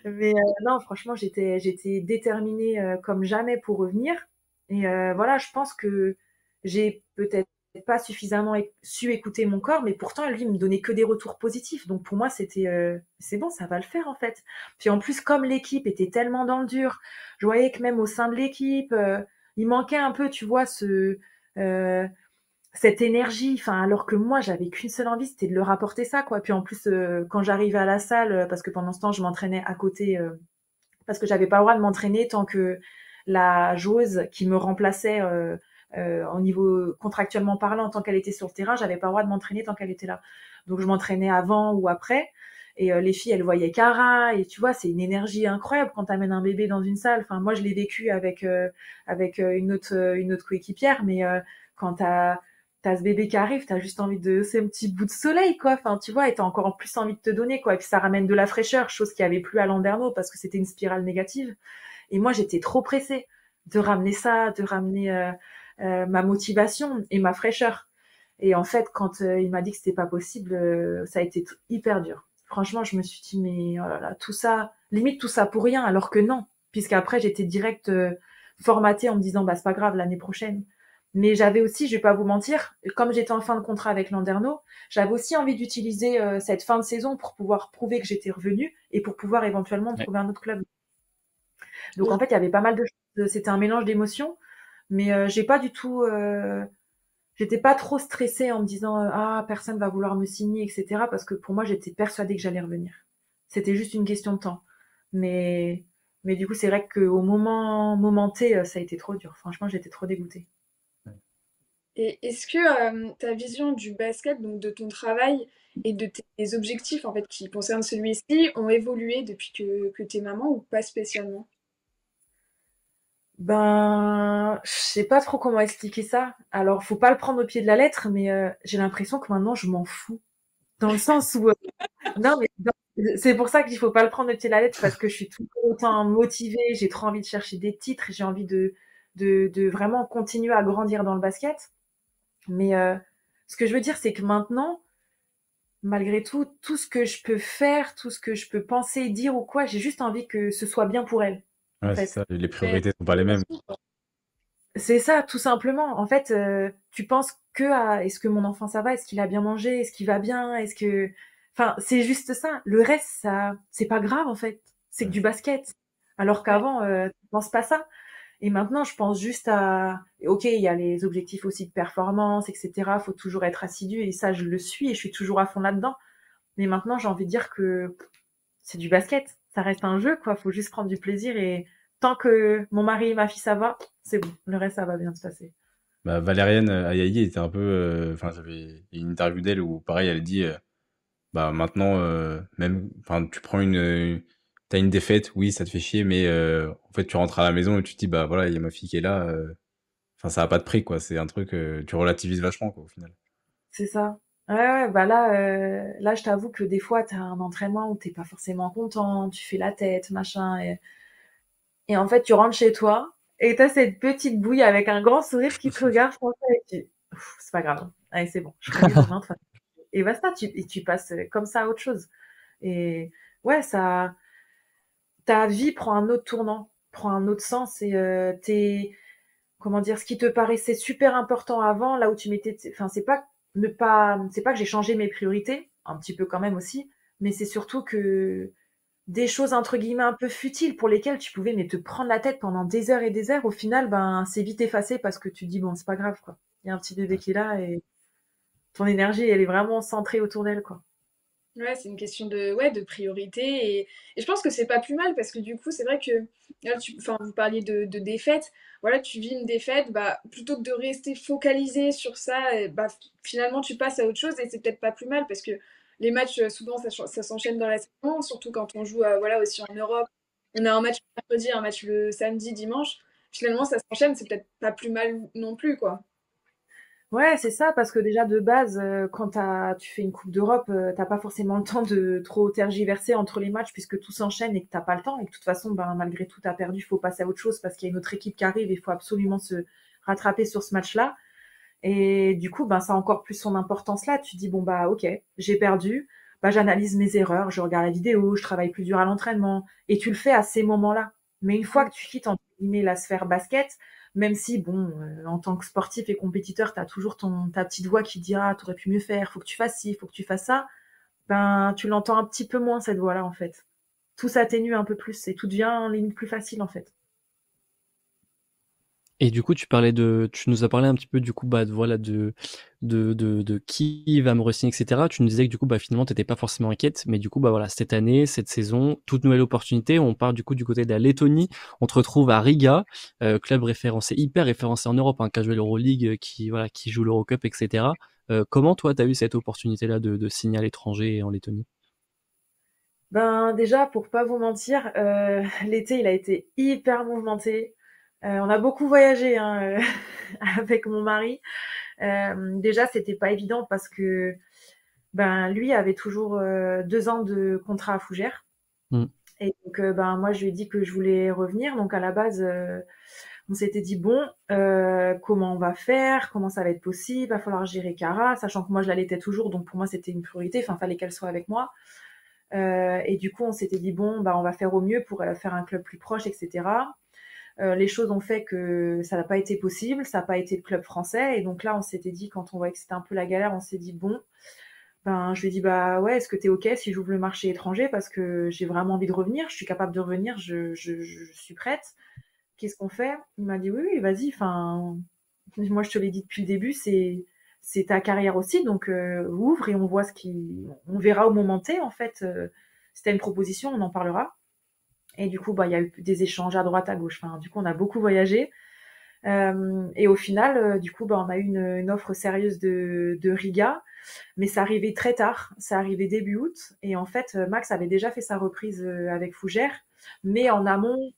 B: Mais non, franchement, j'étais déterminée comme jamais pour revenir. Et voilà, je pense que j'ai peut-être pas suffisamment su écouter mon corps, mais pourtant, lui, il me donnait que des retours positifs. Donc pour moi, c'était c'est bon, ça va le faire en fait. Puis en plus, comme l'équipe était tellement dans le dur, je voyais que même au sein de l'équipe, il manquait un peu, tu vois, euh, cette énergie, enfin, alors que moi, j'avais qu'une seule envie, c'était de leur apporter ça, quoi. Puis en plus, quand j'arrivais à la salle, parce que pendant ce temps, je m'entraînais à côté, parce que j'avais pas le droit de m'entraîner tant que la joueuse qui me remplaçait au niveau contractuellement parlant, tant qu'elle était sur le terrain, j'avais pas le droit de m'entraîner tant qu'elle était là. Donc je m'entraînais avant ou après. Et les filles, elles voyaient Cara, et tu vois, c'est une énergie incroyable quand t'amènes un bébé dans une salle. Enfin, moi, je l'ai vécu avec une autre coéquipière, mais quand t'as t'as ce bébé qui arrive, t'as juste envie de, c'est un petit bout de soleil, quoi. Enfin, tu vois, et t'as encore en plus envie de te donner, quoi. Et puis ça ramène de la fraîcheur, chose qu'il n'y avait plus à Landerneau parce que c'était une spirale négative. Et moi, j'étais trop pressée de ramener ça, de ramener ma motivation et ma fraîcheur. Et en fait, quand il m'a dit que c'était pas possible, ça a été hyper dur. Franchement, je me suis dit, mais oh là là, tout ça, limite tout ça pour rien, alors que non. Puisqu'après, j'étais direct formatée en me disant, bah c'est pas grave, l'année prochaine. Mais j'avais aussi, je vais pas vous mentir, comme j'étais en fin de contrat avec Landerneau, j'avais aussi envie d'utiliser cette fin de saison pour pouvoir prouver que j'étais revenue et pour pouvoir éventuellement
C: Ouais.
B: trouver un autre club. Donc en fait, il y avait pas mal de choses. C'était un mélange d'émotions, mais j'ai pas du tout. J'étais pas trop stressée en me disant ah personne va vouloir me signer, etc. Parce que pour moi, j'étais persuadée que j'allais revenir. C'était juste une question de temps. Mais mais du coup, c'est vrai qu'au moment T, ça a été trop dur. Franchement, j'étais trop dégoûtée.
D: Et est-ce que ta vision du basket, donc de ton travail et de tes objectifs en fait qui concernent celui-ci, ont évolué depuis que t'es maman ou pas spécialement?
B: Ben, je sais pas trop comment expliquer ça. Alors, faut pas le prendre au pied de la lettre, mais j'ai l'impression que maintenant, je m'en fous. Dans le sens où non, mais c'est pour ça qu'il faut pas le prendre au pied de la lettre parce que je suis tout autant motivée, j'ai trop envie de chercher des titres, j'ai envie de vraiment continuer à grandir dans le basket. Mais ce que je veux dire, c'est que maintenant, malgré tout, tout ce que je peux faire, tout ce que je peux penser, dire ou quoi, j'ai juste envie que ce soit bien pour elle, en
A: Ouais, c'est
B: fait.
A: ça. Les
D: Ouais,
A: priorités sont pas les mêmes.
B: C'est ça, tout simplement. En fait, tu penses que à est-ce que mon enfant ça va, est-ce qu'il a bien mangé, est-ce qu'il va bien, est-ce que, enfin, c'est juste ça. Le reste, ça, c'est pas grave en fait. C'est que
A: Ouais.
B: du basket. Alors
D: ouais.
B: qu'avant, tu penses pas ça. Et maintenant, je pense juste à, ok, il y a les objectifs aussi de performance, etc. Faut toujours être assidu et ça, je le suis et je suis toujours à fond là-dedans. Mais maintenant, j'ai envie de dire que c'est du basket. Ça reste un jeu, quoi. Faut juste prendre du plaisir et tant que mon mari et ma fille ça va, c'est bon. Le reste, ça va bien se passer.
A: Bah, Valériane Ayayi était un peu. Enfin, j'avais une interview d'elle où, pareil, elle dit bah, maintenant, même. Enfin, tu prends t'as une défaite, oui, ça te fait chier, mais en fait, tu rentres à la maison et tu te dis, bah voilà, il y a ma fille qui est là. Enfin, ça a pas de prix, quoi. C'est un truc, tu relativises vachement, quoi, au final.
B: C'est ça. Ouais, ouais, bah là, je t'avoue que des fois, t'as un entraînement où t'es pas forcément content, tu fais la tête, machin, et en fait, tu rentres chez toi, et t'as cette petite bouille avec un grand sourire qui te regarde comme ça, et tu, Ouf, c'est pas grave, allez, c'est bon, je ferai mieux demain, de toute façon. Et basta, et tu passes comme ça à autre chose. Et ouais, ça, ta vie prend un autre tournant, prend un autre sens, et comment dire, ce qui te paraissait super important avant, là où tu mettais, enfin, c'est pas que j'ai changé mes priorités, un petit peu quand même aussi, mais c'est surtout que des choses entre guillemets un peu futiles pour lesquelles tu pouvais mais te prendre la tête pendant des heures et des heures, au final, ben, c'est vite effacé parce que tu te dis bon, c'est pas grave, quoi. Il y a un petit bébé qui est là et ton énergie, elle est vraiment centrée autour d'elle, quoi.
D: Ouais, c'est une question de, ouais, de priorité et je pense que c'est pas plus mal parce que du coup, c'est vrai que là, enfin, vous parliez de défaite. Voilà, tu vis une défaite, bah, plutôt que de rester focalisé sur ça, bah, finalement, tu passes à autre chose et c'est peut-être pas plus mal parce que les matchs, souvent, ça s'enchaîne dans la saison, surtout quand on joue voilà, aussi en Europe. On a un match le mercredi, un match le samedi, dimanche. Finalement, ça s'enchaîne, c'est peut-être pas plus mal non plus, quoi.
B: Ouais, c'est ça, parce que déjà de base, quand tu fais une Coupe d'Europe, t'as pas forcément le temps de trop tergiverser entre les matchs puisque tout s'enchaîne et que t'as pas le temps et que de toute façon, ben, malgré tout, t'as perdu, il faut passer à autre chose parce qu'il y a une autre équipe qui arrive et il faut absolument se rattraper sur ce match-là. Et du coup, ben, ça a encore plus son importance là. Tu dis, bon, bah, ok, j'ai perdu, bah, j'analyse mes erreurs, je regarde la vidéo, je travaille plus dur à l'entraînement et tu le fais à ces moments-là. Mais une fois que tu quittes, entre guillemets, la sphère basket, même si, bon, en tant que sportif et compétiteur, tu as toujours ta petite voix qui te dira, t'aurais pu mieux faire, faut que tu fasses ci, faut que tu fasses ça, ben, tu l'entends un petit peu moins, cette voix-là, en fait. Tout s'atténue un peu plus et tout devient limite plus facile, en fait.
C: Et du coup, tu nous as parlé un petit peu du coup, bah, voilà, de qui va me re-signer, etc. Tu nous disais que du coup, bah, finalement, t'étais pas forcément inquiète, mais du coup, bah, voilà, cette année, cette saison, toute nouvelle opportunité. On part du coup du côté de la Lettonie. On te retrouve à Riga, club référencé, hyper référencé en Europe, hein, qui a joué l'Euroleague, voilà, qui joue l'Eurocup, etc. Comment toi, t'as eu cette opportunité-là de signer à l'étranger en Lettonie?
B: Ben, déjà, pour pas vous mentir, l'été, il a été hyper mouvementé. On a beaucoup voyagé, hein, avec mon mari. Déjà, c'était pas évident parce que ben lui avait toujours 2 ans de contrat à Fougères.
C: Mm.
B: Et donc, ben moi, je lui ai dit que je voulais revenir. Donc, à la base, on s'était dit bon, comment on va faire, comment ça va être possible, va falloir gérer Cara, sachant que moi je l'allaitais toujours, donc pour moi c'était une priorité. Enfin, fallait qu'elle soit avec moi. Et du coup, on s'était dit bon, bah on va faire au mieux pour faire un club plus proche, etc. Les choses ont fait que ça n'a pas été possible, ça n'a pas été le club français. Et donc là, on s'était dit, quand on voyait que c'était un peu la galère, on s'est dit bon, ben je lui ai dit bah ouais, est-ce que t'es ok si j'ouvre le marché étranger parce que j'ai vraiment envie de revenir, je suis capable de revenir, je suis prête. Qu'est-ce qu'on fait? Il m'a dit oui, oui, vas-y. Enfin, moi je te l'ai dit depuis le début, c'est ta carrière aussi, donc ouvre et on voit on verra au moment T en fait. Si t'as une proposition, on en parlera. Et du coup, bah il y a eu des échanges à droite, à gauche. Enfin, du coup, on a beaucoup voyagé. Et au final, du coup, bah on a eu une offre sérieuse de Riga, mais ça arrivait très tard. Ça arrivait début août, et en fait, Max avait déjà fait sa reprise avec Fougères, mais en amont,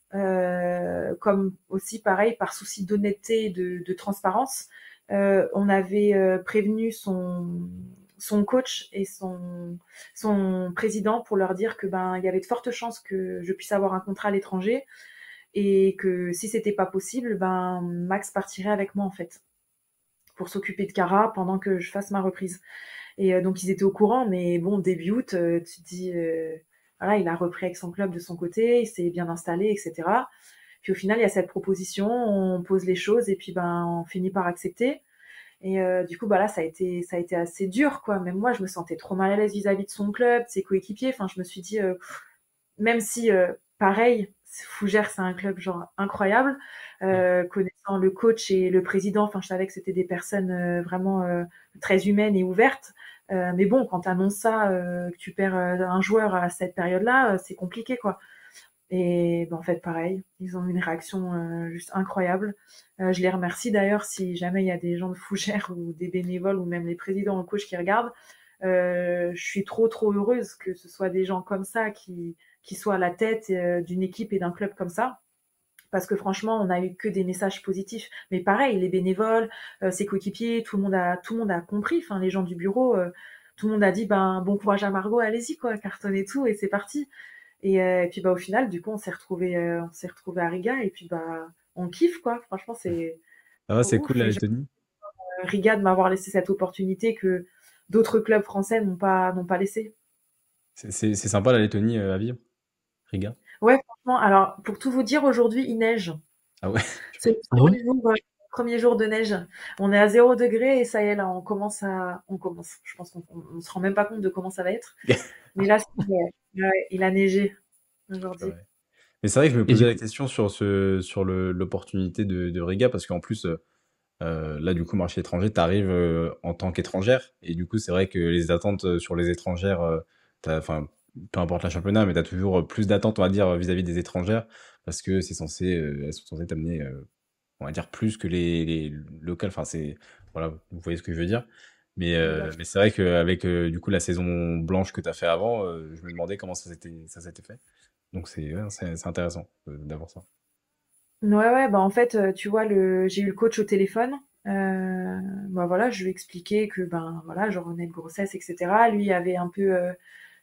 B: comme aussi pareil par souci d'honnêteté et de transparence, on avait prévenu son coach et son président pour leur dire que ben il y avait de fortes chances que je puisse avoir un contrat à l'étranger et que si c'était pas possible, ben Max partirait avec moi en fait pour s'occuper de Cara pendant que je fasse ma reprise. Et donc ils étaient au courant, mais bon, début août, tu te dis, voilà, il a repris avec son club de son côté, il s'est bien installé, etc. Puis au final, il y a cette proposition, on pose les choses et puis ben on finit par accepter. Et du coup, bah là, ça a été assez dur, quoi. Même moi, je me sentais trop mal à l'aise vis-à-vis de son club, de ses coéquipiers. Enfin, je me suis dit, même si, pareil, Fougères, c'est un club genre incroyable, connaissant le coach et le président, enfin, je savais que c'était des personnes vraiment très humaines et ouvertes. Mais bon, quand tu annonces ça, que tu perds un joueur à cette période-là, c'est compliqué, quoi. Et ben, en fait, pareil, ils ont eu une réaction juste incroyable. Je les remercie d'ailleurs si jamais il y a des gens de Fougères ou des bénévoles ou même les présidents ou coachs qui regardent. Je suis trop trop heureuse que ce soit des gens comme ça qui soient à la tête d'une équipe et d'un club comme ça. Parce que franchement, on a eu que des messages positifs. Mais pareil, les bénévoles, ses coéquipiers, tout le monde a compris. Enfin, les gens du bureau, tout le monde a dit ben bon courage à Margot, allez-y quoi, cartonnez tout et c'est parti. Et puis bah au final, du coup, on s'est retrouvé à Riga et puis bah on kiffe quoi. Franchement, c'est
A: Ah ouais, c'est
B: ouf.
A: cool la
B: Et
A: Lettonie.
B: Riga de m'avoir laissé cette opportunité que d'autres clubs français n'ont pas laissé.
A: C'est sympa la Lettonie à vivre, Riga.
B: Ouais, franchement. Alors pour tout vous dire, aujourd'hui il neige.
A: Ah ouais.
B: C'est le
C: Ah ouais?
B: premier jour de neige. On est à 0 degré et ça y est, là, on commence. Je pense qu'on se rend même pas compte de comment ça va être. Mais là, ouais, il a neigé aujourd'hui.
A: Ouais. Mais c'est vrai que je me
C: Et
A: posais
C: du
A: la
C: coup,
A: question sur l'opportunité de Riga parce qu'en plus, là, du coup, marché étranger, tu arrives en tant qu'étrangère. Et du coup, c'est vrai que les attentes sur les étrangères, enfin, peu importe le championnat, mais tu as toujours plus d'attentes, on va dire, vis-à-vis des étrangères parce que elles sont censées t'amener, on va dire, plus que les locales. Enfin, voilà, vous voyez ce que je veux dire. Mais c'est vrai qu'avec, du coup, la saison blanche que tu as fait avant, je me demandais comment ça s'était fait. Donc, ouais, c'est intéressant d'avoir ça.
B: Ouais, ouais, bah en fait, tu vois, j'ai eu le coach au téléphone. Bah voilà, je lui ai expliqué que ben voilà, je revenais de grossesse, etc. Lui avait un peu,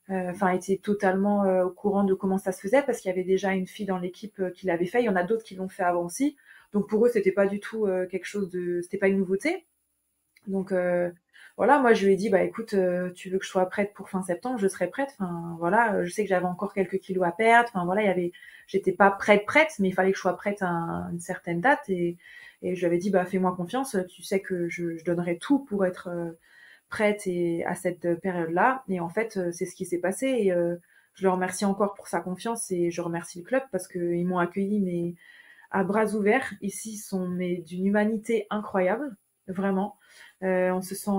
B: enfin, était totalement au courant de comment ça se faisait parce qu'il y avait déjà une fille dans l'équipe qui l'avait fait. Il y en a d'autres qui l'ont fait avant aussi. Donc pour eux, c'était pas du tout c'était pas une nouveauté. Donc voilà, moi je lui ai dit bah écoute, tu veux que je sois prête pour fin septembre, je serai prête. Enfin voilà, je sais que j'avais encore quelques kilos à perdre. Enfin voilà, j'étais pas prête, mais il fallait que je sois prête à une certaine date et je lui avais dit bah fais-moi confiance, tu sais que je donnerai tout pour être prête et à cette période-là. Et en fait, c'est ce qui s'est passé. Et je le remercie encore pour sa confiance et je remercie le club parce qu'ils m'ont accueilli mais à bras ouverts. Ici, ils sont mais d'une humanité incroyable, vraiment. On se sent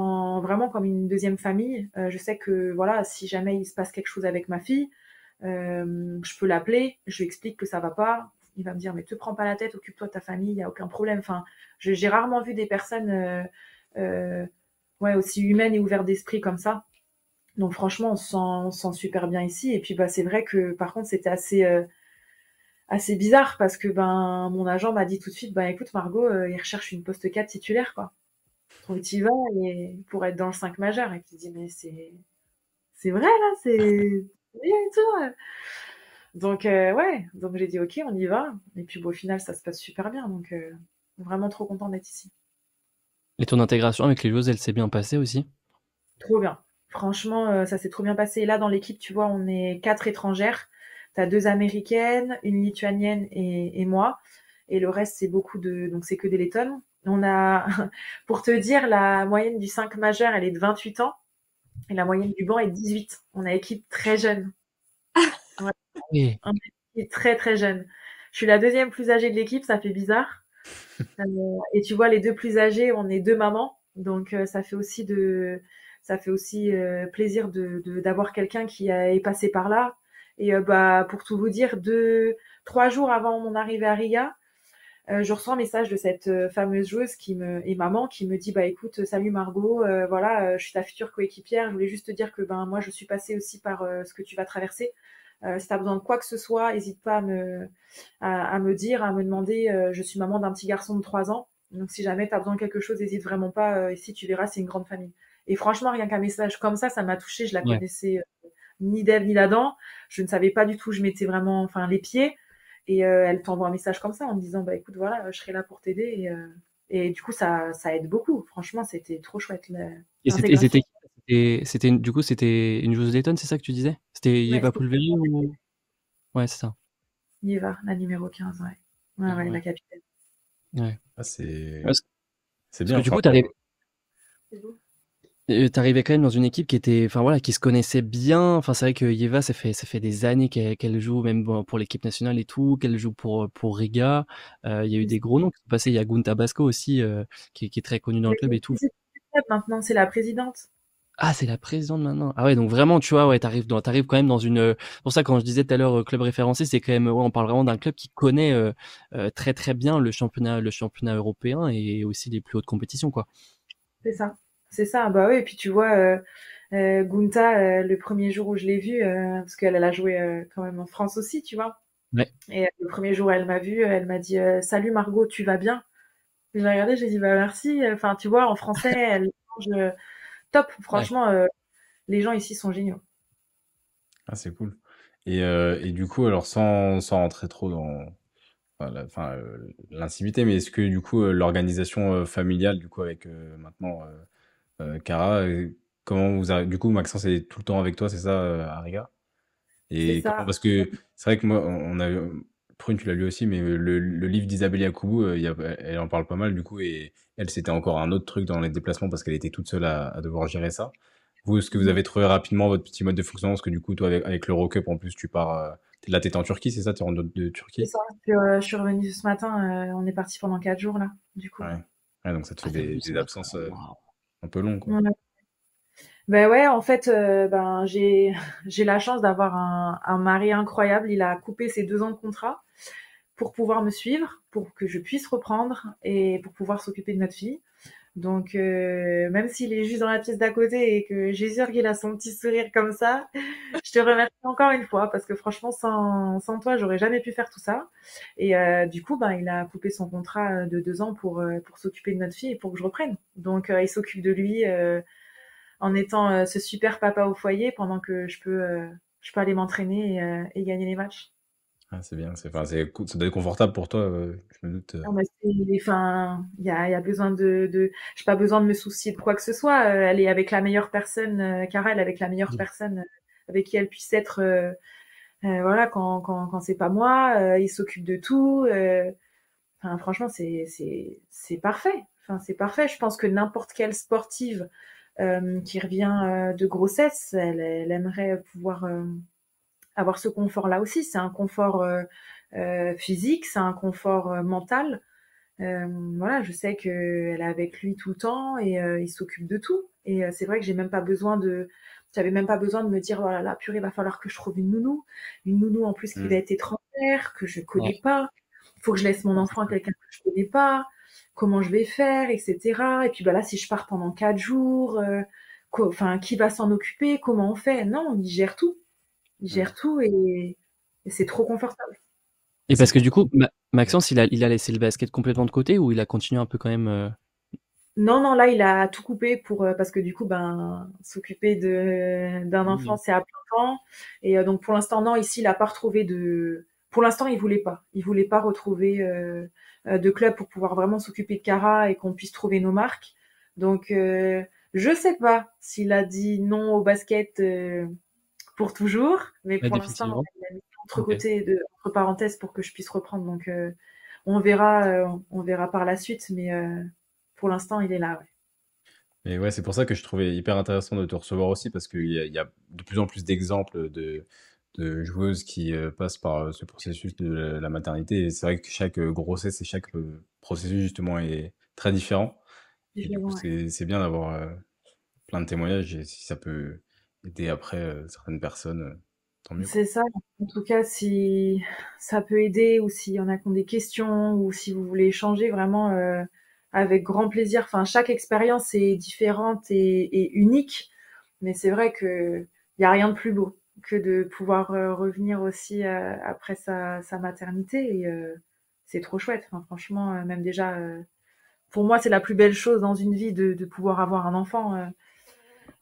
B: vraiment comme une deuxième famille. Je sais que voilà, si jamais il se passe quelque chose avec ma fille, je peux l'appeler, je lui explique que ça va pas. Il va me dire mais te prends pas la tête, occupe-toi de ta famille, il y a aucun problème. Enfin, j'ai rarement vu des personnes ouais, aussi humaines et ouvertes d'esprit comme ça. Donc franchement, on se sent super bien ici. Et puis bah c'est vrai que par contre c'était assez bizarre parce que ben mon agent m'a dit tout de suite bah écoute Margot, il recherche une poste 4 titulaire quoi. Donc tu y vas pour être dans le 5 majeur et tu te dis mais c'est vrai là, c'est bien et tout. Donc ouais, donc j'ai dit ok, on y va. Et puis bon, au final, ça se passe super bien. Donc vraiment trop content d'être ici.
C: Et ton intégration avec les joueuses, elle s'est bien passée aussi?
B: Trop bien. Franchement, ça s'est trop bien passé. Et là, dans l'équipe, tu vois, on est 4 étrangères. Tu as 2 américaines, une lituanienne et moi. Et le reste, c'est donc c'est que des lettonnes. On a, pour te dire, la moyenne du 5 majeur, elle est de 28 ans. Et la moyenne du banc est de 18. On a équipe très jeune. Ouais,
C: Oui.
B: on est équipe très très jeune. Je suis la deuxième plus âgée de l'équipe, ça fait bizarre. Et tu vois, les 2 plus âgées, on est 2 mamans. Donc ça fait aussi plaisir d'avoir quelqu'un qui est passé par là. Et bah, pour tout vous dire, 3 jours avant mon arrivée à Riga, je reçois un message de cette fameuse joueuse et maman qui me dit bah écoute, salut Margot, voilà, je suis ta future coéquipière, je voulais juste te dire que ben moi je suis passée aussi par ce que tu vas traverser. Si tu as besoin de quoi que ce soit, n'hésite pas à me dire, à me demander. Je suis maman d'un petit garçon de 3 ans, donc si jamais tu as besoin de quelque chose, n'hésite vraiment pas. Ici, tu verras, c'est une grande famille. Et franchement, rien qu'un message comme ça m'a touchée. Je la
C: Ouais.
B: connaissais ni d'Ève ni d'Adam. Je ne savais pas du tout où je mettais vraiment, enfin, les pieds. Et elle t'envoie un message comme ça en me disant, bah écoute, voilà, je serai là pour t'aider. Et du coup, ça aide beaucoup. Franchement, c'était trop chouette
C: Et
B: l'intégration.
C: du coup, c'était une joueuse lettonne, c'est ça que tu disais? C'était
B: Ouais,
C: Yeva Pulveri ou? Ouais, c'est ça.
B: Yeva, la numéro 15, ouais. Ouais, ouais,
C: Ouais.
B: la capitaine.
C: Ouais.
A: Ah, c'est
C: Parce parce
A: bien.
C: que du
A: Enfin,
C: coup, t'arrivais quand même dans une équipe qui était, enfin voilà, qui se connaissait bien. Enfin, c'est vrai que Yeva, ça fait des années qu'elle joue, même bon, pour l'équipe nationale et tout, qu'elle joue pour Riga. Il y a eu des gros noms qui sont passés. Il y a Gunta Basco aussi, qui est très connu dans le club et tout.
B: Maintenant, c'est la présidente.
C: Ah, c'est la présidente maintenant. Ah ouais, donc vraiment, tu vois, ouais, t'arrives quand même dans une. C'est pour ça, quand je disais tout à l'heure club référencé, c'est quand même, ouais, on parle vraiment d'un club qui connaît très très bien le championnat européen et aussi les plus hautes compétitions, quoi.
B: C'est ça. C'est ça. Bah oui. Et puis tu vois, Gunta, le premier jour où je l'ai vue, parce qu'elle a joué quand même en France aussi, tu vois.
C: Ouais.
B: Et le premier jour où elle m'a vue, elle m'a dit Salut Margot, tu vas bien? Et j'ai regardé, j'ai dit bah merci. Enfin, tu vois, en français, elle change top.
C: Ouais.
B: Franchement, les gens ici sont géniaux.
A: ah, c'est cool. Et du coup, alors sans rentrer trop dans l'intimité, mais est-ce que du coup, l'organisation familiale, du coup, avec maintenant Cara, comment du coup, Maxence est tout le temps avec toi, c'est ça, à Riga?
B: C'est
A: Et comment,
B: ça.
A: parce que c'est vrai que moi, on a, Prune, tu l'as lu aussi, mais le livre d'Isabelle Yacoubou, elle en parle pas mal, du coup, et elle, c'était encore un autre truc dans les déplacements parce qu'elle était toute seule à devoir gérer ça. Vous, est-ce que vous avez trouvé rapidement votre petit mode de fonctionnement? Parce que du coup, toi, avec l'Eurocup, en plus, tu pars, là, t'étais en Turquie, c'est ça? T'es rentré de
B: C'est
A: Turquie?
B: ça. Je suis revenue ce matin. On est parti pendant 4 jours là, du coup.
A: Ouais. Ouais, donc ça te
C: Ah,
A: fait
C: t'es revenu
A: des
C: ce matin.
A: absences
C: Waouh.
A: un peu longues, quoi.
B: Ouais. Ben ouais, en fait, ben j'ai la chance d'avoir un mari incroyable. Il a coupé ses 2 ans de contrat pour pouvoir me suivre, pour que je puisse reprendre et pour pouvoir s'occuper de notre fille. Donc même s'il est juste dans la pièce d'à côté et que j'ai sûr qu'il a son petit sourire comme ça, je te remercie encore une fois parce que franchement sans toi j'aurais jamais pu faire tout ça. Et du coup ben il a coupé son contrat de 2 ans pour s'occuper de notre fille et pour que je reprenne. Donc il s'occupe de lui en étant ce super papa au foyer pendant que je peux aller m'entraîner et gagner les matchs.
A: Ah, c'est bien, enfin, c'est cool, ça doit être confortable pour toi, je me doute.
B: Non, mais enfin, il y a besoin j'ai pas besoin de me soucier de quoi que ce soit. Elle est avec la meilleure personne, Karel, avec la meilleure personne avec qui elle puisse être, voilà, quand c'est pas moi. Il s'occupe de tout. Enfin, franchement, c'est parfait. Enfin, c'est parfait. Je pense que n'importe quelle sportive qui revient de grossesse, elle aimerait pouvoir avoir ce confort-là aussi. C'est un confort physique, c'est un confort mental. Voilà, je sais qu'elle est avec lui tout le temps et il s'occupe de tout. Et c'est vrai que j'avais même pas besoin de me dire, voilà, là, purée, va falloir que je trouve une nounou en plus qui va
A: Hmm.
B: être étrangère, que je connais
C: Ouais.
B: pas. Il faut que je laisse mon enfant à quelqu'un que je connais pas. Comment je vais faire, etc. Et puis bah là, si je pars pendant 4 jours, enfin, qui va s'en occuper? Comment on fait? Non, il gère tout. Il
A: Hmm.
B: gère tout et c'est trop confortable.
C: Et
A: C'est
C: parce que
A: cool.
C: du coup, Maxence, il a laissé le basket complètement de côté ou il a continué un peu quand même
B: Non, non, là, il a tout coupé parce que du coup, s'occuper d'un
C: Oui.
B: enfant, c'est à plein temps. Et donc, pour l'instant, non, ici, il a pas retrouvé pour l'instant, il voulait pas. Il voulait pas retrouver de club pour pouvoir vraiment s'occuper de Cara et qu'on puisse trouver nos marques. Donc, je sais pas s'il a dit non au basket pour toujours, mais
C: Ouais,
B: pour l'instant,
C: définitivement.
B: il a mis
C: Ok.
B: entre parenthèses pour que je puisse reprendre. Donc, on verra par la suite, mais pour l'instant, il est là. Ouais.
A: Et ouais, c'est pour ça que je trouvais hyper intéressant de te recevoir aussi, parce qu'il y a de plus en plus d'exemples de joueuses qui passent par ce processus de la maternité. Et c'est vrai que chaque grossesse et chaque processus, justement, est très différent. Et du coup,
B: Ouais.
A: c'est bien d'avoir plein de témoignages. Et si ça peut aider après certaines personnes, tant mieux,
B: C'est
A: quoi.
B: ça. En tout cas, si ça peut aider ou s'il y en a qui ont des questions ou si vous voulez échanger vraiment avec grand plaisir. Enfin, chaque expérience est différente et unique, mais c'est vrai que il y a rien de plus beau que de pouvoir revenir aussi après sa maternité et c'est trop chouette. Enfin, franchement, même déjà, pour moi, c'est la plus belle chose dans une vie de pouvoir avoir un enfant.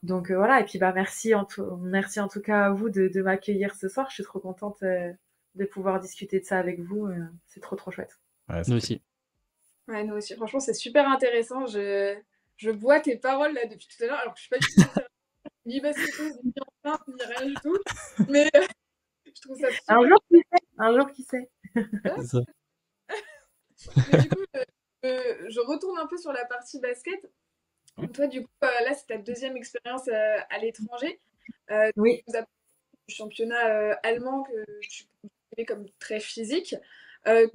B: Donc voilà, et puis merci en tout cas à vous de m'accueillir ce soir. Je suis trop contente de pouvoir discuter de ça avec vous. C'est trop trop chouette.
A: Ouais,
C: Nous
A: c'était
C: aussi.
D: Ouais, nous aussi. Franchement, c'est super intéressant. Je bois tes paroles là depuis tout à l'heure, alors que je suis pas du tout ni basketteuse, ni enceinte, ni rien du tout. Mais je trouve ça
B: Un
D: super
B: jour, qui sait? Un jour, qui sait?
D: intéressant.
C: C'est ça.
D: Mais du coup, je retourne un peu sur la partie basket. Toi, du coup, là, c'est ta deuxième expérience à l'étranger.
B: Oui.
D: Tu nous as parlé du championnat allemand que tu connais comme très physique.
B: Ouais.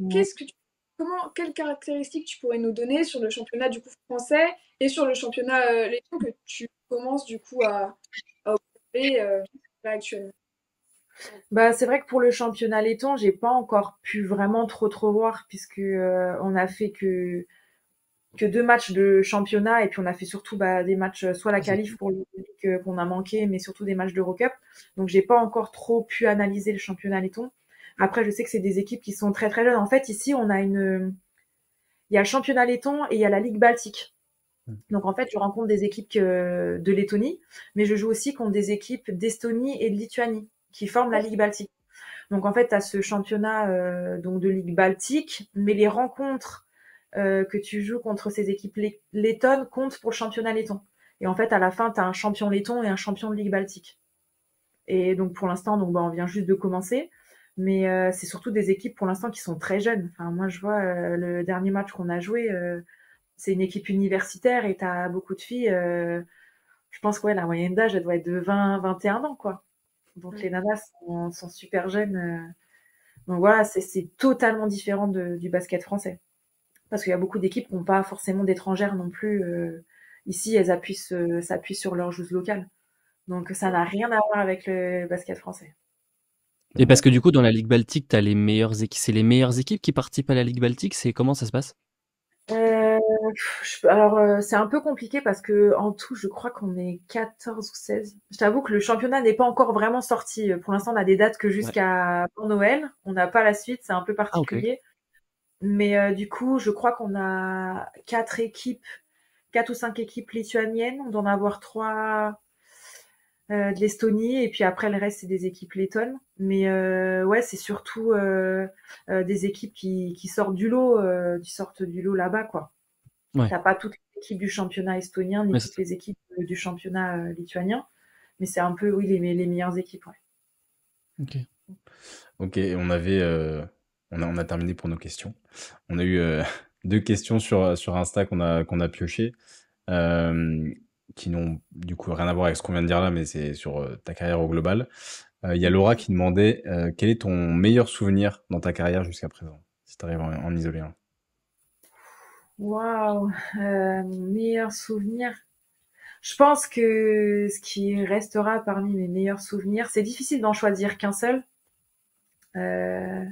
D: Quelles caractéristiques tu pourrais nous donner sur le championnat du coup français et sur le championnat letton que tu commences du coup à observer là, actuellement?
B: Bah, c'est vrai que pour le championnat laiton, j'ai pas encore pu vraiment trop voir puisque on a fait que 2 matchs de championnat et puis on a fait surtout des matchs soit la
C: Ah, c'est
B: qualif
C: cool.
B: pour le public qu'on a manqué, mais surtout des matchs d'Eurocup. Donc j'ai pas encore trop pu analyser le championnat laiton. Après, je sais que c'est des équipes qui sont très très jeunes. En fait, ici, il y a le championnat laiton et il y a la Ligue Baltique. Donc en fait, je rencontre des équipes de Lettonie, mais je joue aussi contre des équipes d'Estonie et de Lituanie qui forment la Ligue Baltique. Donc en fait, tu as ce championnat donc de Ligue Baltique, mais les rencontres que tu joues contre ces équipes lettonnes comptent pour le championnat letton. Et en fait, à la fin, tu as un champion letton et un champion de Ligue Baltique. Et donc pour l'instant, on vient juste de commencer. Mais c'est surtout des équipes pour l'instant qui sont très jeunes. Enfin, moi, je vois le dernier match qu'on a joué, c'est une équipe universitaire et tu as beaucoup de filles. Je pense que ouais, la moyenne d'âge, elle doit être de 20, 21 ans, quoi. Donc les nanas sont super jeunes. Donc voilà, c'est totalement différent du basket français. Parce qu'il y a beaucoup d'équipes qui n'ont pas forcément d'étrangères non plus. Ici, elles s'appuient sur leur joueuse locale. Donc ça n'a rien à voir avec le basket français.
C: Et parce que du coup, dans la Ligue Baltique, t'as les meilleures équipes. C'est les meilleures équipes qui participent à la Ligue Baltique. C'est comment ça se passe?
B: Euh, alors c'est un peu compliqué parce que en tout, je crois qu'on est 14 ou 16. Je t'avoue que le championnat n'est pas encore vraiment sorti. Pour l'instant, on a des dates que
C: Ouais.
B: jusqu'à pour Noël. On n'a pas la suite, c'est un peu
C: Ah, ok.
B: particulier. Mais du coup, je crois qu'on a 4 ou 5 équipes lituaniennes. On doit en avoir 3 de l'Estonie et puis après le reste c'est des équipes lettonnes. Mais ouais, c'est surtout des équipes qui sortent du lot là-bas quoi.
C: Ouais.
B: T'as pas toutes les équipes du championnat estonien ni
C: Ouais,
B: toutes les équipes du championnat lituanien, mais c'est un peu oui les meilleures équipes. Ouais.
C: ok.
A: Ok, on a terminé pour nos questions. On a eu deux questions sur Insta qu'on a pioché, euh, qui n'ont du coup rien à voir avec ce qu'on vient de dire là, mais c'est sur ta carrière au global. Il y a Laura qui demandait quel est ton meilleur souvenir dans ta carrière jusqu'à présent, si tu arrives à en isoler un.
B: Waouh, mon meilleur souvenir. Je pense que ce qui restera parmi mes meilleurs souvenirs, c'est difficile d'en choisir qu'un seul. Euh,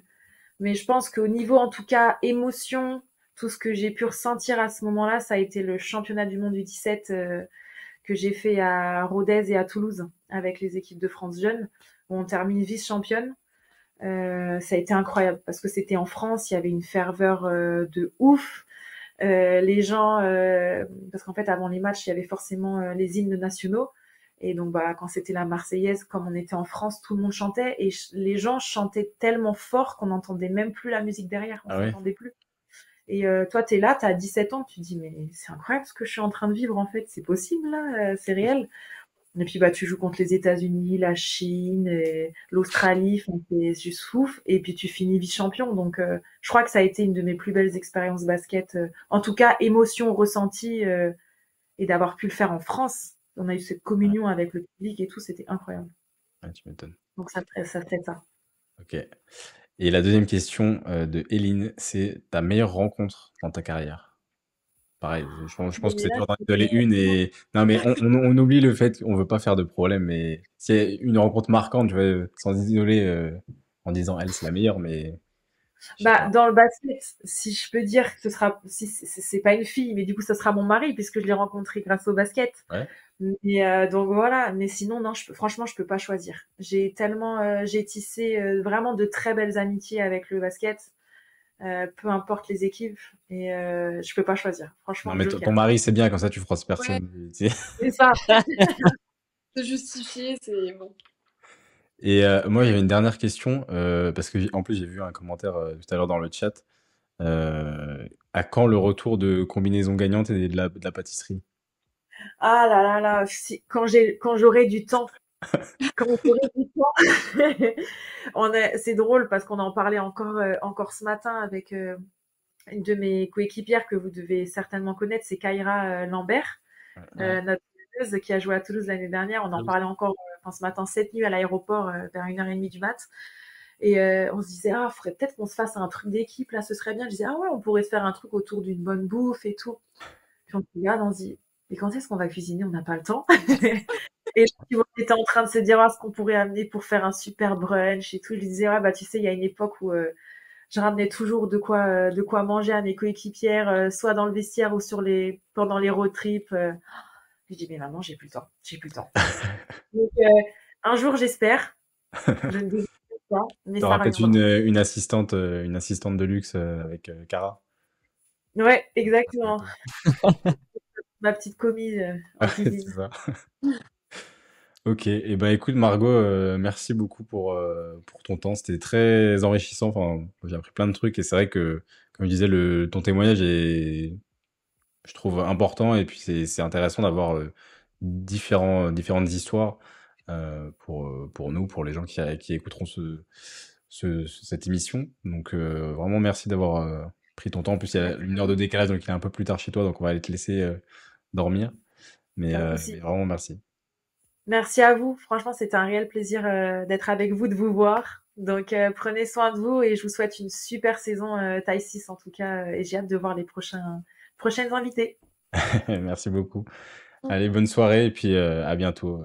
B: Mais je pense qu'au niveau, en tout cas, émotion, tout ce que j'ai pu ressentir à ce moment-là, ça a été le championnat du monde U17 que j'ai fait à Rodez et à Toulouse avec les équipes de France Jeunes, où on termine vice-championne. Ça a été incroyable parce que c'était en France, il y avait une ferveur de ouf. Les gens, parce qu'en fait, avant les matchs, il y avait forcément les hymnes nationaux. Et donc, bah, quand c'était la Marseillaise, comme on était en France, tout le monde chantait. Et les gens chantaient tellement fort qu'on n'entendait même plus la musique derrière. On
A: Ah ouais?
B: s'entendait plus. Et toi, t'es là, t'as 17 ans, tu te dis, mais c'est incroyable ce que je suis en train de vivre, en fait. C'est possible, là, c'est réel. Et puis, bah, tu joues contre les États-Unis, la Chine, et l'Australie, enfin, c'est juste ouf. Et puis, tu finis vice-champion. Donc, je crois que ça a été une de mes plus belles expériences basket. En tout cas, émotion ressentie, et d'avoir pu le faire en France. On a eu cette
A: Ouais,
B: communion avec le public et tout, c'était incroyable.
A: ouais, tu m'étonnes.
B: Donc, ça fait ça.
A: Ok. Et la deuxième question de Eline, c'est ta meilleure rencontre dans ta carrière? Pareil, je pense que
B: Mais
A: c'est
B: là,
A: dur d'en isoler une et non mais on oublie le fait qu'on veut pas faire de problème, mais c'est une rencontre marquante, tu vois, sans isoler en disant elle c'est la meilleure, mais je sais
B: bah,
A: pas.
B: dans le basket, si je peux dire que ce sera, si c'est pas une fille, mais du coup, ce sera mon mari puisque je l'ai rencontré grâce au basket.
A: Ouais.
B: Mais donc voilà. Mais sinon, non, franchement, je peux pas choisir. J'ai tissé vraiment de très belles amitiés avec le basket, peu importe les équipes, et je peux pas choisir.
A: Non
B: Franchement,
A: mais ton
B: Joker.
A: mari c'est bien comme ça tu froisses
D: Ouais,
A: personne. Tu sais.
B: C'est ça.
D: c'est justifié, c'est bon.
A: Et moi j'avais une dernière question parce que en plus j'ai vu un commentaire tout à l'heure dans le chat. À quand le retour de combinaison gagnante et de la pâtisserie?
B: Ah là là là, quand j'aurai du temps, quand j'aurai du temps. C'est drôle parce qu'on en parlait encore ce matin avec une de mes coéquipières que vous devez certainement connaître, c'est Kaira Lambert,
C: Ouais.
B: notre joueuse qui a joué à Toulouse l'année dernière. On en
C: Toulouse.
B: parlait encore ce matin, cette nuit à l'aéroport vers 1h30 du mat. Et on se disait, ah, faudrait peut-être qu'on se fasse un truc d'équipe, là, ce serait bien. Je disais, ah ouais, on pourrait se faire un truc autour d'une bonne bouffe et tout. Puis on se regarde, on se dit, mais quand est-ce qu'on va cuisiner? On n'a pas le temps. Et puis, on était en train de se dire, ah, ce qu'on pourrait amener pour faire un super brunch et tout. Je lui disais, ouais, bah, tu sais, il y a une époque où je ramenais toujours de quoi manger à mes coéquipières, soit dans le vestiaire ou pendant les road trips. Je dis, mais maman, j'ai plus le temps. J'ai plus le temps. Donc, un jour, j'espère. Je ne désespère pas, mais ça
A: T'auras peut-être
B: reviendra.
A: une assistante de luxe avec Cara.
B: Ouais,
A: Ça serait
B: exactement.
A: top.
B: Ma petite commise en
A: Ouais, c'est
B: cuisine.
A: ça. Ok, et ben écoute Margot, merci beaucoup pour ton temps, c'était très enrichissant, enfin, j'ai appris plein de trucs et c'est vrai que, comme je disais, ton témoignage est, je trouve, important et puis c'est intéressant d'avoir différentes histoires pour nous, pour les gens qui écouteront cette émission. Donc vraiment merci d'avoir pris ton temps. En plus, il y a
B: Merci
A: une
B: à
A: heure de
B: vous.
A: décalage, donc il est un peu plus tard chez toi, donc on va aller te laisser dormir.
B: Pas de
A: Mais
B: souci.
A: vraiment merci.
B: Merci à vous. Franchement, c'était un réel plaisir d'être avec vous, de vous voir. Donc, prenez soin de vous et je vous souhaite une super saison taille 6 en tout cas. Et j'ai hâte de voir les prochaines invités.
A: Merci beaucoup. Allez, bonne soirée et puis à bientôt.